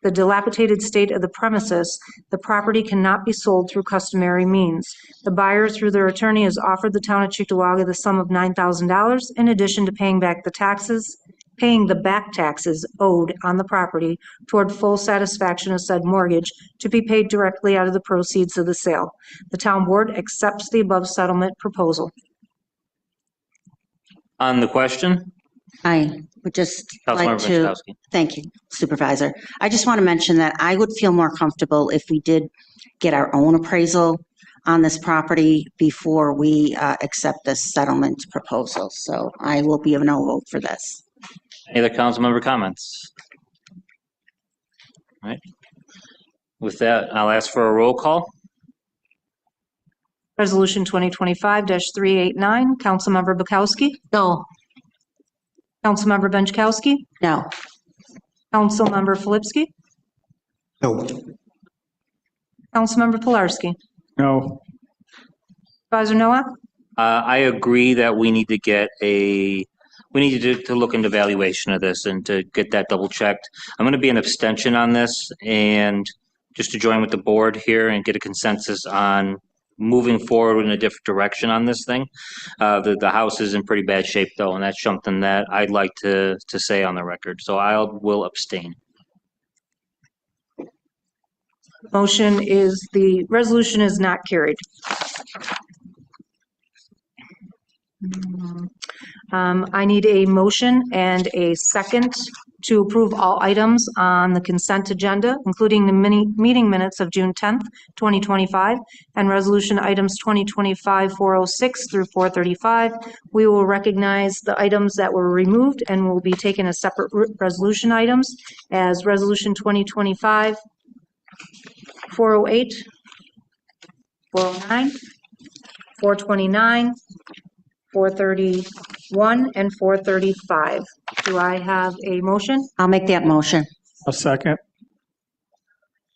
the dilapidated state of the premises, the property cannot be sold through customary means. The buyer, through their attorney, has offered the town of Cheektowaga the sum of $9,000 in addition to paying the back taxes owed on the property toward full satisfaction of said mortgage to be paid directly out of the proceeds of the sale. The town board accepts the above settlement proposal. On the question, I would just like Councilmember to, Benchkowski. thank you, Supervisor. I just want to mention that I would feel more comfortable if we did get our own appraisal on this property before we accept this settlement proposal. So I will be a no vote for this. Any other council member comments? All right. With that, I'll ask for a roll call. Resolution 2025-389, Councilmember Bukowski. No. Councilmember Benchkowski. No. Councilmember Filipski. No. Councilmember Pilarski. No. Supervisor Noah. I agree that we need to get to look into valuation of this and to get that double checked. I'm going to be an abstention on this and just to join with the board here and get a consensus on moving forward in a different direction on this thing. The house is in pretty bad shape though, and that's something that I'd like to say on the record. So I will abstain. The resolution is not carried. I need a motion and a second to approve all items on the consent agenda, including the meeting minutes of June 10th, 2025, and resolution items 2025-406 through 435. We will recognize the items that were removed and will be taken as separate resolution items as resolution 2025-408, 409, 429, 431, and 435. Do I have a motion? I'll make that motion. A second.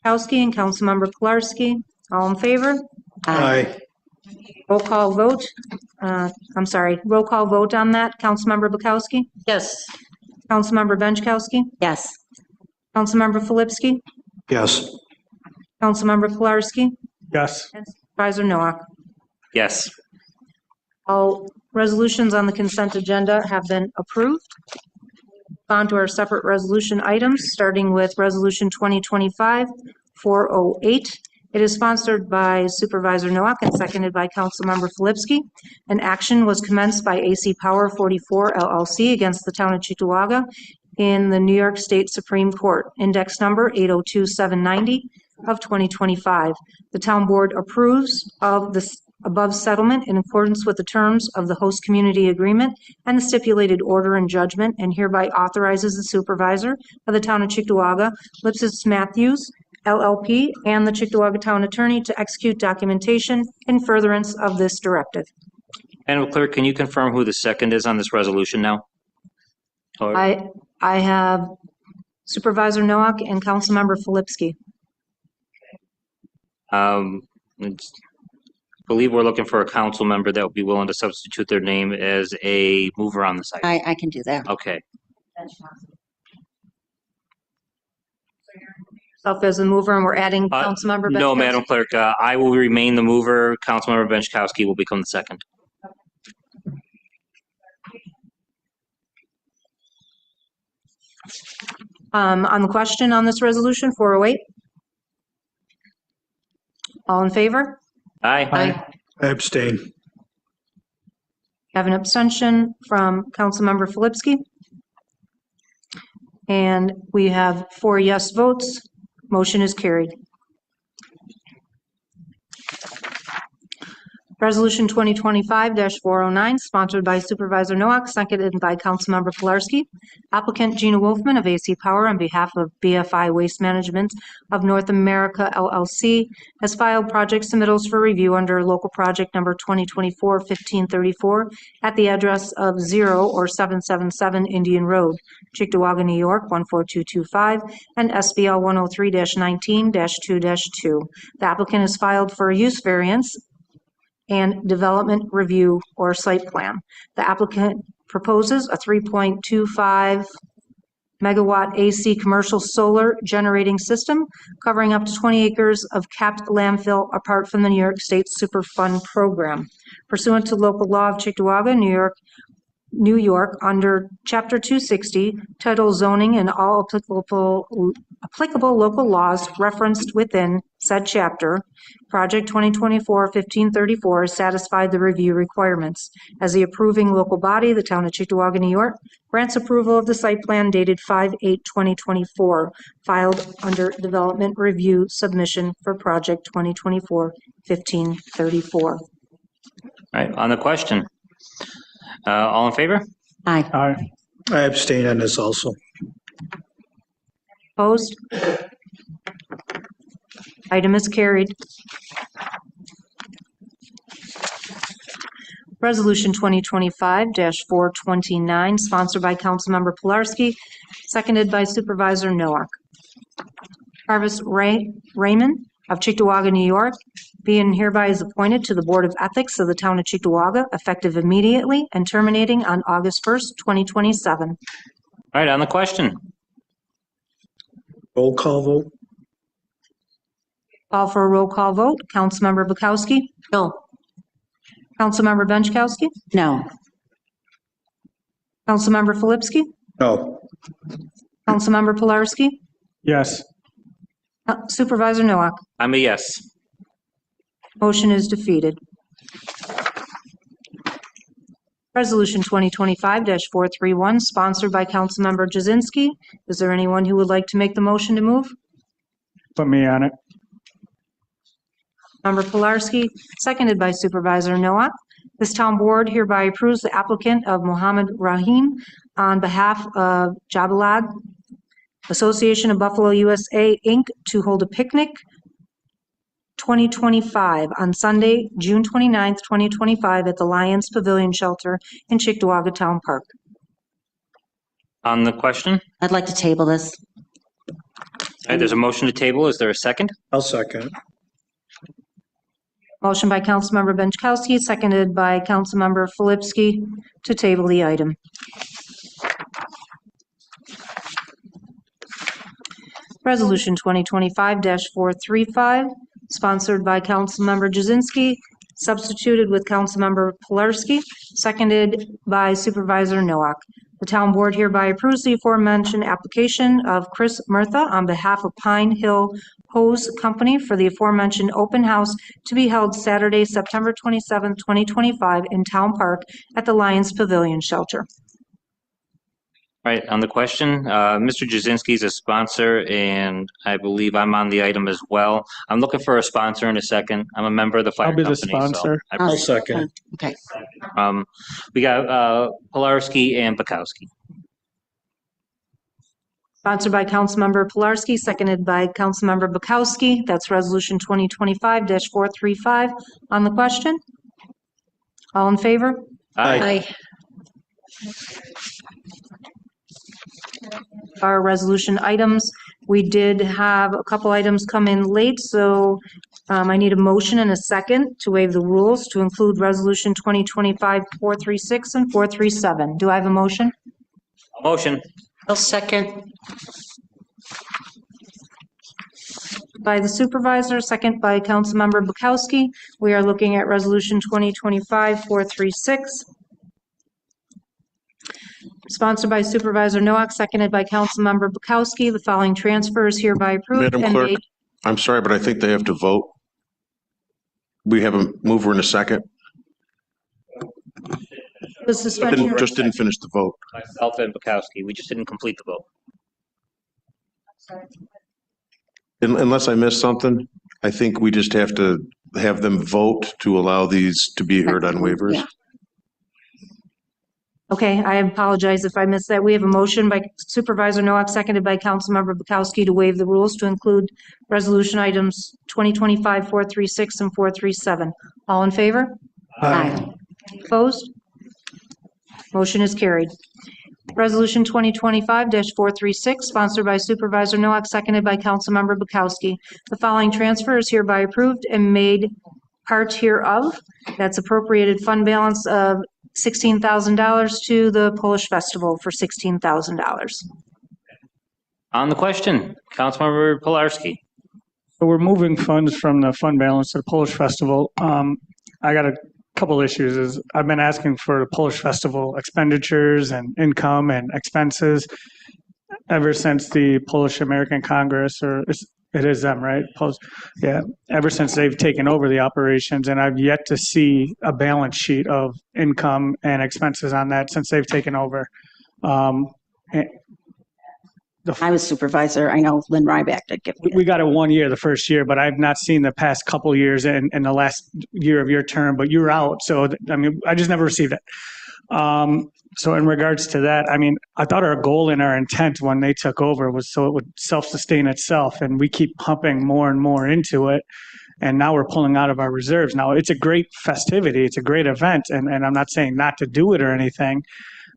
Bukowski and Councilmember Pilarski, all in favor? Aye. Roll call vote. Roll call vote on that. Councilmember Bukowski? Yes. Councilmember Benchkowski? Yes. Councilmember Filipski? Yes. Councilmember Pilarski? Yes. And Supervisor Noah. Yes. All resolutions on the consent agenda have been approved. On to our separate resolution items, starting with Resolution 2025-408. It is sponsored by Supervisor Nowak and seconded by Councilmember Filipski. An action was commenced by AC Power 44 LLC against the town of Cheektowaga in the New York State Supreme Court, index number 802790 of 2025. The town board approves of this above settlement in accordance with the terms of the host community agreement and the stipulated order and judgment, and hereby authorizes the supervisor of the town of Cheektowaga, Lipsis Matthews, LLP, and the Cheektowaga Town Attorney to execute documentation in furtherance of this directive. Madam Clerk, can you confirm who the second is on this resolution now? I have Supervisor Nowak and Councilmember Filipski. I believe we're looking for a council member that would be willing to substitute their name as a mover on the site. I can do that. Okay. Yourself as a mover, and we're adding Councilmember Benchkowski? No, Madam Clerk, I will remain the mover. Councilmember Benchkowski will become the second. On the question on this resolution, 408. All in favor? Aye. I abstain. Have an abstention from Councilmember Filipski. And we have 4 yes votes. Motion is carried. Resolution 2025-409, sponsored by Supervisor Nowak, seconded by Councilmember Pilarski. Applicant Gina Wolfman of AC Power on behalf of BFI Waste Management of North America LLC has filed project submittals for review under local project number 2024-1534 at the address of 0 or 777 Indian Road, Cheektowaga, New York 14225, and SBL 103-19-2-2. The applicant has filed for a use variance and development review or site plan. The applicant proposes a 3.25 megawatt AC commercial solar generating system covering up to 20 acres of capped landfill apart from the New York State Superfund program. Pursuant to local law of Cheektowaga, New York, under Chapter 260, Title Zoning and all applicable local laws referenced within said chapter, Project 2024-1534 satisfied the review requirements. As the approving local body, the Town of Cheektowaga, New York, grants approval of the site plan dated 5/8/2024, filed under Development Review Submission for Project 2024-1534. All right, on the question. All in favor? Aye. Aye. I abstain on this also. Opposed? Item is carried. Resolution 2025-429, sponsored by Councilmember Pilarski, seconded by Supervisor Nowak. Jarvis Raymond of Cheektowaga, New York, being hereby is appointed to the Board of Ethics of the Town of Cheektowaga, effective immediately and terminating on August 1st, 2027. All right, on the question. Roll call vote. Call for a roll call vote. Councilmember Bukowski? No. Councilmember Benchkowski? No. Councilmember Filipski? No. Councilmember Pilarski? Yes. Supervisor Nowak? I'm a yes. Motion is defeated. Resolution 2025-431, sponsored by Councilmember Jazinski. Is there anyone who would like to make the motion to move? Put me on it. Member Pilarski, seconded by Supervisor Nowak. This town board hereby approves the applicant of Mohammed Rahim on behalf of Jabalad Association of Buffalo, USA, Inc., to hold a picnic 2025 on Sunday, June 29th, 2025 at the Lions Pavilion Shelter in Cheektowaga Town Park. On the question. I'd like to table this. All right, there's a motion to table. Is there a second? I'll second. Motion by Councilmember Benchkowski, seconded by Councilmember Filipski to table the item. Resolution 2025-435, sponsored by Councilmember Jazinski, substituted with Councilmember Pilarski, seconded by Supervisor Nowak. The town board hereby approves the aforementioned application of Chris Murtha on behalf of Pine Hill Hose Company for the aforementioned open house to be held Saturday, September 27, 2025 in Town Park at the Lions Pavilion Shelter. All right, on the question, Mr. Jazinski is a sponsor, and I believe I'm on the item as well. I'm looking for a sponsor in a second. I'm a member of the fire company. I'll be the sponsor. I'll second. Okay. We got Pilarski and Bukowski. Sponsored by Councilmember Pilarski, seconded by Councilmember Bukowski. That's Resolution 2025-435. On the question? All in favor? Aye. Our resolution items, we did have a couple items come in late, so I need a motion and a second to waive the rules to include Resolution 2025-436 and 437. Do I have a motion? Motion. I'll second. By the supervisor, second by Councilmember Bukowski. We are looking at Resolution 2025-436. Sponsored by Supervisor Nowak, seconded by Councilmember Bukowski. The following transfer is hereby approved. Madam and Clerk, made. I'm sorry, but I think they have to vote. We have a mover and a second. The suspension. Just didn't finish the vote. Myself and Bukowski. We just didn't complete the vote. Unless I missed something, I think we just have to have them vote to allow these to be heard on waivers. Yeah. Okay, I apologize if I missed that. We have a motion by Supervisor Nowak, seconded by Councilmember Bukowski to waive the rules to include resolution items 2025-436 and 437. All in favor? Aye. Opposed? Motion is carried. Resolution 2025-436, sponsored by Supervisor Nowak, seconded by Councilmember Bukowski. The following transfer is hereby approved and made part hereof. That's appropriated fund balance of $16,000 to the Polish Festival for $16,000. On the question, Councilmember Pilarski. So we're moving funds from the fund balance to the Polish Festival. I got a couple issues. Is I've been asking for the Polish Festival expenditures and income and expenses ever since the Polish American Congress, it is them, right? Yeah, ever since they've taken over the operations, and I've yet to see a balance sheet of income and expenses on that since they've taken over. I was supervisor. I know Lynn Ryback did give me. We got it 1 year, the first year, but I've not seen the past couple of years and the last year of your term, but you're out. So, I mean, I just never received it. So in regards to that, I mean, I thought our goal and our intent when they took over was so it would self-sustain itself, and we keep pumping more and more into it. And now we're pulling out of our reserves. Now, it's a great festivity. It's a great event. And I'm not saying not to do it or anything,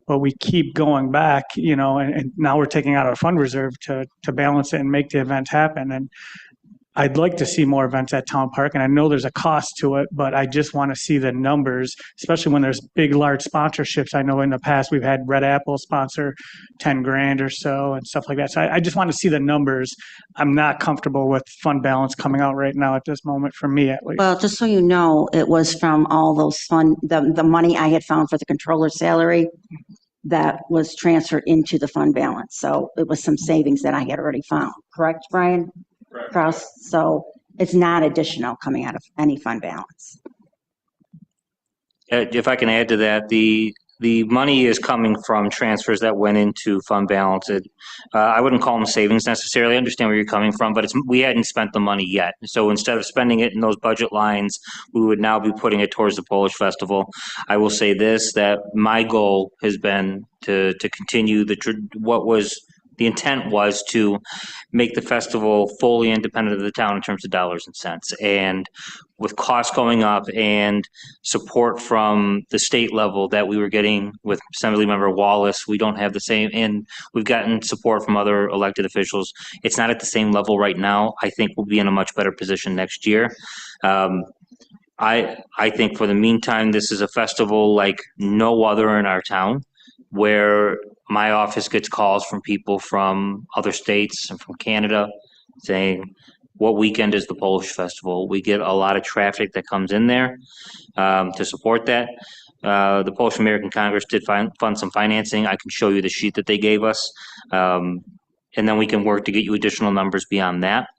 but we keep going back, you know, and now we're taking out our fund reserve to balance it and make the event happen. And I'd like to see more events at Town Park, and I know there's a cost to it, but I just want to see the numbers, especially when there's big, large sponsorships. I know in the past we've had Red Apple sponsor 10 grand or so and stuff like that. So I just want to see the numbers. I'm not comfortable with fund balance coming out right now at this moment, for me at least. Well, just so you know, it was from all those the money I had found for the controller's salary that was transferred into the fund balance. So it was some savings that I had already found. Correct, Brian? Kraus? So it's not additional coming out of any fund balance. If I can add to that, the money is coming from transfers that went into fund balance. I wouldn't call them savings necessarily. I understand where you're coming from, but we hadn't spent the money yet. So instead of spending it in those budget lines, we would now be putting it towards the Polish Festival. I will say this, that my goal has been to continue the intent was to make the festival fully independent of the town in terms of dollars and cents. And with costs going up and support from the state level that we were getting with Assemblymember Wallace, we don't have the same, and we've gotten support from other elected officials. It's not at the same level right now. I think we'll be in a much better position next year. I think for the meantime, this is a festival like no other in our town, where my office gets calls from people from other states and from Canada saying, what weekend is the Polish Festival? We get a lot of traffic that comes in there to support that. The Polish American Congress did fund some financing. I can show you the sheet that they gave us. And then we can work to get you additional numbers beyond that.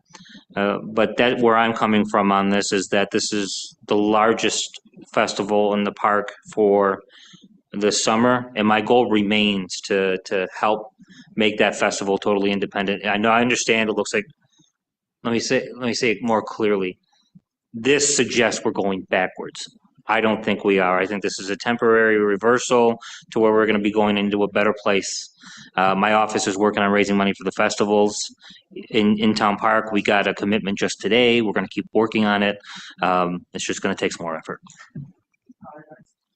But that where I'm coming from on this is that this is the largest festival in the park for this summer, and my goal remains to help make that festival totally independent. I understand it looks like, let me say it more clearly. This suggests we're going backwards. I don't think we are. I think this is a temporary reversal to where we're going to be going into a better place. My office is working on raising money for the festivals in Town Park. We got a commitment just today. We're going to keep working on it. It's just going to take some more effort.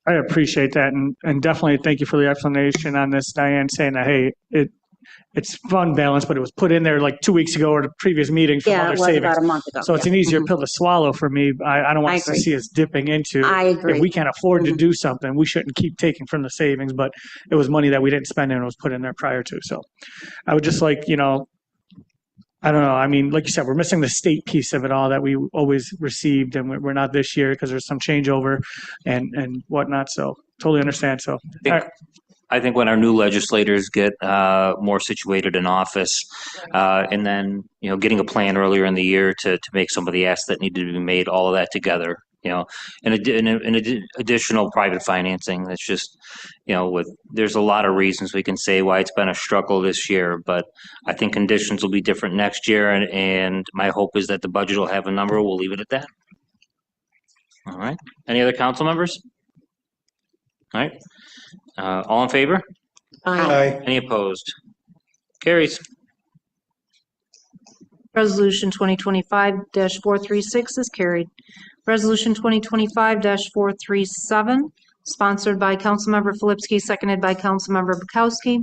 I appreciate that, and definitely thank you for the explanation on this, Diane, saying that, hey, it's fund balance, but it was put in there like 2 weeks ago or the previous meeting from other savings. Yeah, it was about a month ago. So it's an easier pill to swallow for me. I don't want us to see us dipping into. I agree. If we can't afford to do something, we shouldn't keep taking from the savings, but it was money that we didn't spend and it was put in there prior to. So I would just like, I don't know. I mean, like you said, we're missing the state piece of it all that we always received, and we're not this year because there's some changeover and whatnot. So totally understand. So I think when our new legislators get more situated in office, and then getting a plan earlier in the year to make some of the asks that need to be made, all of that together, and additional private financing. That's just there's a lot of reasons we can say why it's been a struggle this year, but I think conditions will be different next year, and my hope is that the budget will have a number. We'll leave it at that. All right. Any other council members? All right. All in favor? Aye. Any opposed? Carries. Resolution 2025-436 is carried. Resolution 2025-437, sponsored by Councilmember Filipski, seconded by Councilmember Bukowski.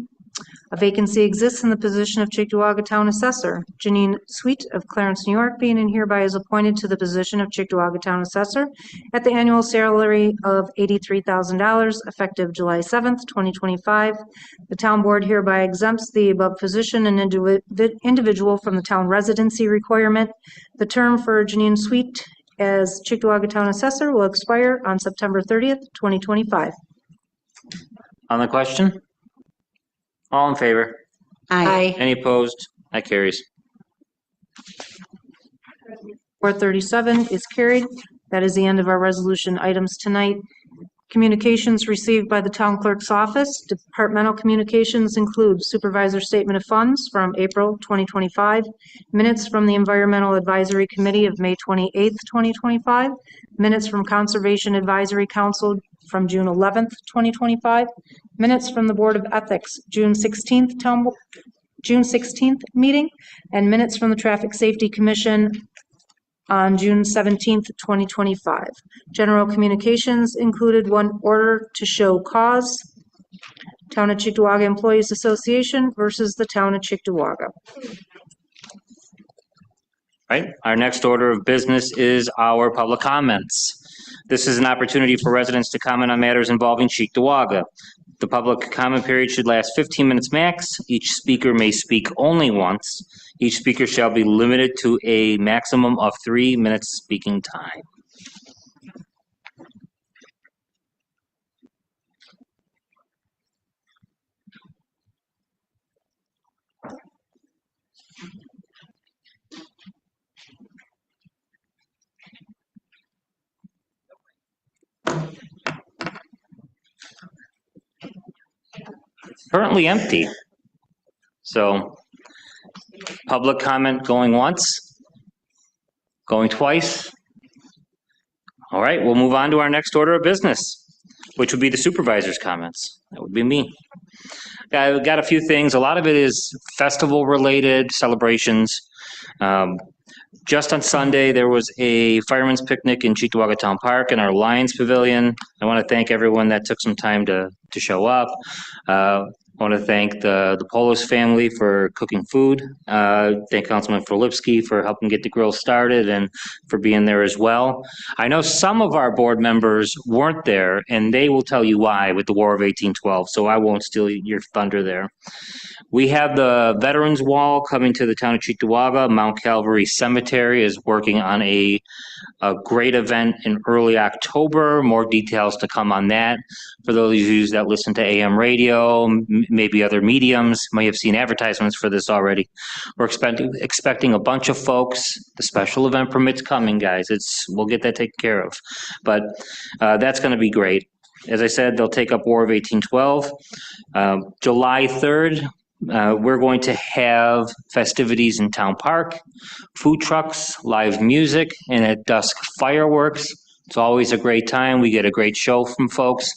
A vacancy exists in the position of Cheektowaga Town Assessor. Janine Sweet of Clarence, New York, being and hereby is appointed to the position of Cheektowaga Town Assessor at the annual salary of $83,000 effective July 7th, 2025. The town board hereby exempts the above position and individual from the town residency requirement. The term for Janine Sweet as Cheektowaga Town Assessor will expire on September 30th, 2025. On the question? All in favor? Aye. Any opposed? That carries. 437 is carried. That is the end of our resolution items tonight. Communications received by the town clerk's office. Departmental communications include supervisor statement of funds from April 2025, minutes from the Environmental Advisory Committee of May 28th, 2025, minutes from Conservation Advisory Council from June 11th, 2025, minutes from the Board of Ethics, June 16th meeting, and minutes from the Traffic Safety Commission on June 17th, 2025. General communications included one order to show cause, Town of Cheektowaga Employees Association versus the Town of Cheektowaga. Right. Our next order of business is our public comments. This is an opportunity for residents to comment on matters involving Cheektowaga. The public comment period should last 15 minutes max. Each speaker may speak only once. Each speaker shall be limited to a maximum of 3 minutes speaking time. Currently empty. So, public comment going once, going twice. All right, we'll move on to our next order of business, which would be the supervisor's comments. That would be me. I've got a few things. A lot of it is festival related, celebrations. Just on Sunday, there was a fireman's picnic in Cheektowaga Town Park in our Lions Pavilion. I want to thank everyone that took some time to show up. I want to thank the Polis family for cooking food. Thank Councilman Frolipsky for helping get the grill started and for being there as well. I know some of our board members weren't there, and they will tell you why with the War of 1812, so I won't steal your thunder there. We have the Veterans Wall coming to the town of Cheektowaga. Mount Calvary Cemetery is working on a great event in early October. More details to come on that. For those of you that listen to AM radio, maybe other mediums, may have seen advertisements for this already. We're expecting a bunch of folks. The special event permit's coming, guys. We'll get that taken care of. But that's going to be great. As I said, they'll take up War of 1812. July 3rd, we're going to have festivities in Town Park, food trucks, live music, and at dusk fireworks. It's always a great time. We get a great show from folks.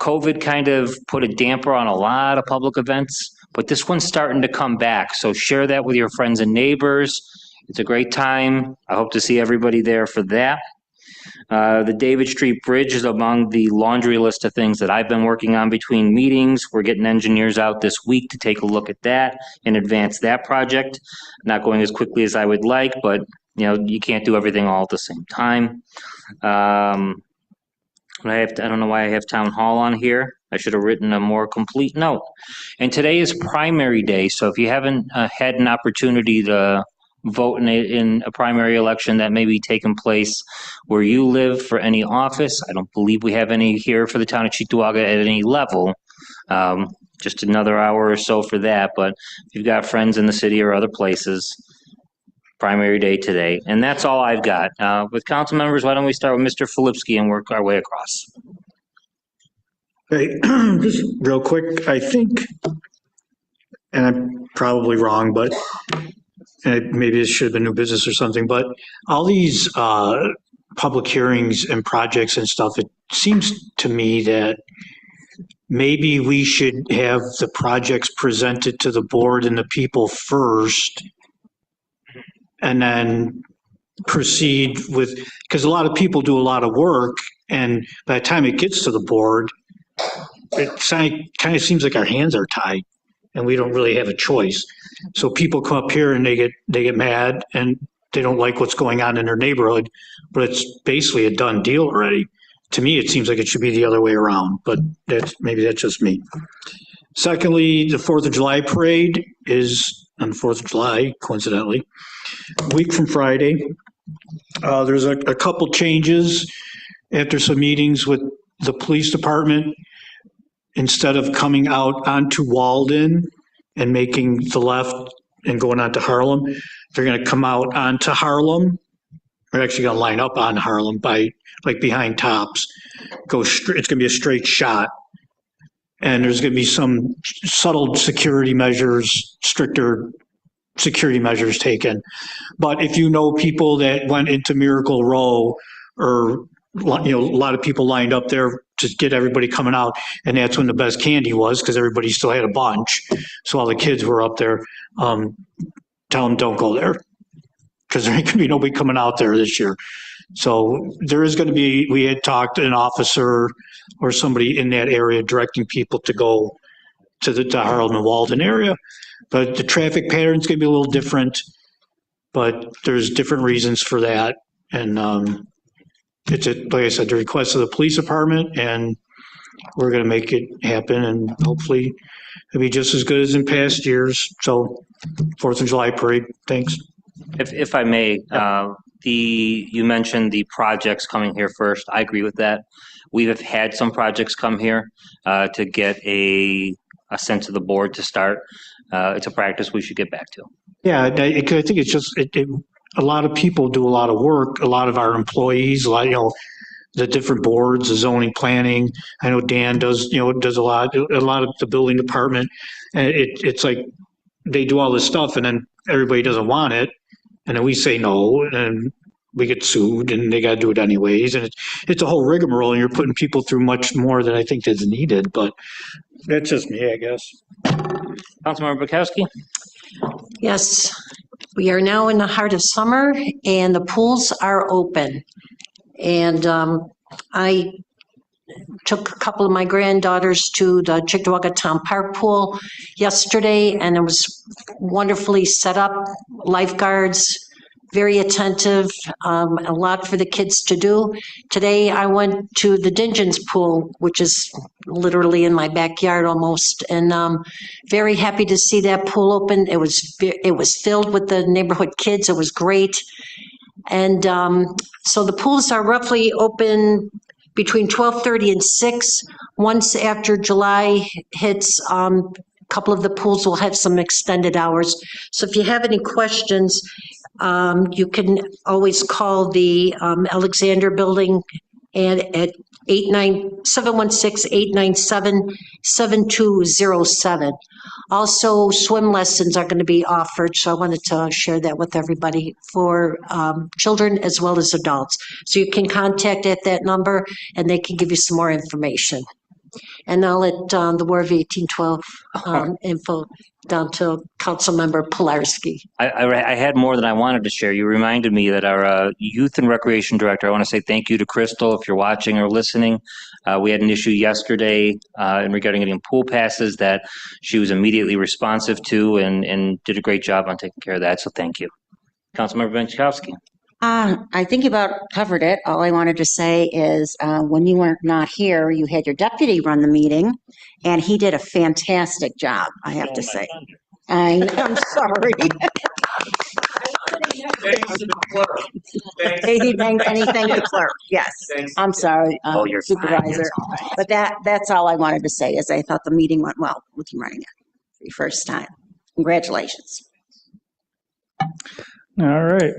COVID kind of put a damper on a lot of public events, but this one's starting to come back. So share that with your friends and neighbors. It's a great time. I hope to see everybody there for that. The David Street Bridge is among the laundry list of things that I've been working on between meetings. We're getting engineers out this week to take a look at that and advance that project. Not going as quickly as I would like, but you can't do everything all at the same time. I don't know why I have Town Hall on here. I should have written a more complete note. And today is primary day, so if you haven't had an opportunity to vote in a primary election that may be taking place where you live for any office. I don't believe we have any here for the town of Cheektowaga at any level. Just another hour or so for that. But if you've got friends in the city or other places, primary day today. And that's all I've got. With council members, why don't we start with Mr. Filipski and work our way across? Hey, just real quick, I think, and I'm probably wrong, but maybe it should have been new business or something, but all these public hearings and projects and stuff, it seems to me that maybe we should have the projects presented to the board and the people first, and then proceed with, because a lot of people do a lot of work, and by the time it gets to the board, it kind of seems like our hands are tied. and we don't really have a choice. So people come up here and they get mad and they don't like what's going on in their neighborhood, but it's basically a done deal already. To me, it seems like it should be the other way around, but maybe that's just me. Secondly, the 4th of July parade is on the 4th of July, coincidentally, a week from Friday. There's a couple changes after some meetings with the police department. Instead of coming out onto Walden and making the left and going on to Harlem, they're going to come out onto Harlem. They're actually going to line up on Harlem by like behind Tops. It's going to be a straight shot. And there's going to be some subtle security measures, stricter security measures taken. But if you know people that went into Miracle Row, or a lot of people lined up there to get everybody coming out, and that's when the best candy was, because everybody still had a bunch. So all the kids were up there. Tell them don't go there, because there ain't gonna be nobody coming out there this year. So there is going to be, we had talked an officer or somebody in that area directing people to go to the Harlem and Walden area. But the traffic pattern's going to be a little different, but there's different reasons for that. And it's, like I said, the request of the police department, and we're going to make it happen, and hopefully it'll be just as good as in past years. So 4th of July parade, thanks. If I may, you mentioned the projects coming here first. I agree with that. We have had some projects come here to get a sense of the board to start. It's a practice we should get back to. Yeah, I think it's just, a lot of people do a lot of work, a lot of our employees, the different boards, the zoning, planning. I know Dan does a lot of the building department. And it's like they do all this stuff and then everybody doesn't want it. And then we say no, and we get sued, and they got to do it anyways. And it's a whole rigmarole, and you're putting people through much more than I think is needed. But that's just me, I guess. Councilmember Bukowski? Yes, we are now in the heart of summer, and the pools are open. And I took a couple of my granddaughters to the Cheektowaga Town Park pool yesterday, and it was wonderfully set up. Lifeguards, very attentive, a lot for the kids to do. Today, I went to the Dingens pool, which is literally in my backyard almost, and very happy to see that pool open. It was filled with the neighborhood kids. It was great. And so the pools are roughly open between 12:30 and 6. Once after July hits, a couple of the pools will have some extended hours. So if you have any questions, you can always call the Alexander Building and at 716-897-7207. Also, swim lessons are going to be offered, so I wanted to share that with everybody for children as well as adults. So you can contact at that number, and they can give you some more information. And I'll let the War of 1812 info down to Councilmember Pilarski. I had more than I wanted to share. You reminded me that our Youth and Recreation Director, I want to say thank you to Crystal if you're watching or listening. We had an issue yesterday regarding getting pool passes that she was immediately responsive to and did a great job on taking care of that. So thank you. Councilmember Benchkowski. I think you about covered it. All I wanted to say is when you were not here, you had your deputy run the meeting, and he did a fantastic job, I have to say. I'm sorry. Anything the clerk. Yes. I'm sorry, Supervisor. But that's all I wanted to say is I thought the meeting went well with you running it for your first time. Congratulations. All right.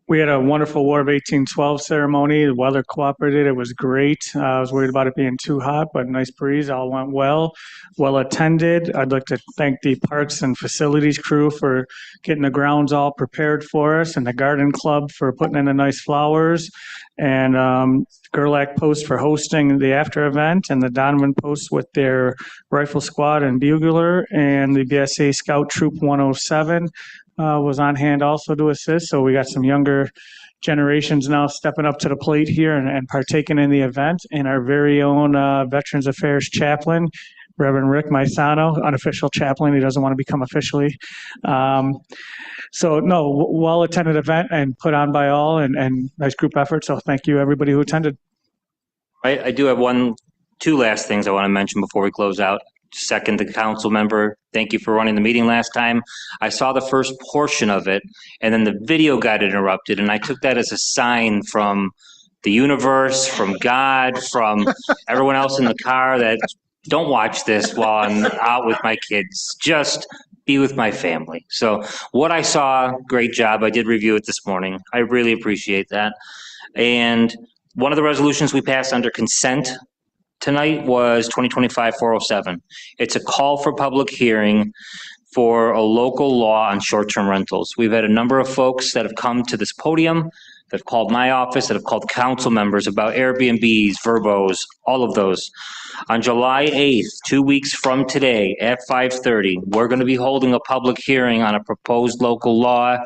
We had a wonderful War of 1812 ceremony. The weather cooperated. It was great. I was worried about it being too hot, but nice breeze. All went well. Well attended. I'd like to thank the Parks and Facilities crew for getting the grounds all prepared for us, and the Garden Club for putting in the nice flowers, and Gerlach Post for hosting the after event, and the Donovan Post with their rifle squad and bugler, and the BSA Scout Troop 107. Was on hand also to assist. So we got some younger generations now stepping up to the plate here and partaking in the event. And our very own Veterans Affairs chaplain Reverend Rick Maisano, unofficial chaplain. He doesn't want to become officially. So no, well-attended event and put on by all and nice group effort. So thank you, everybody who attended. I do have two last things I want to mention before we close out. Second, the council member, thank you for running the meeting last time. I saw the first portion of it, and then the video got interrupted, and I took that as a sign from the universe, from God, from everyone else in the car that don't watch this while I'm out with my kids. Just be with my family. So what I saw, great job. I did review it this morning. I really appreciate that. And one of the resolutions we passed under consent tonight was 2025-407. It's a call for public hearing for a local law on short-term rentals. We've had a number of folks that have come to this podium, that have called my office, that have called council members about Airbnbs, Verbos, all of those. On July 8th, 2 weeks from today at 5:30, we're going to be holding a public hearing on a proposed local law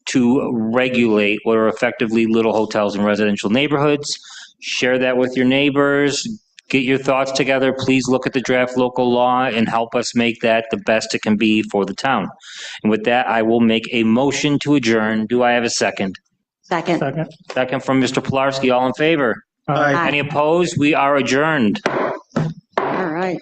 to regulate what are effectively little hotels in residential neighborhoods. Share that with your neighbors. Get your thoughts together. Please look at the draft local law and help us make that the best it can be for the town. And with that, I will make a motion to adjourn. Do I have a second? Second. Second from Mr. Pilarski. All in favor? Aye. Any opposed? We are adjourned. All right.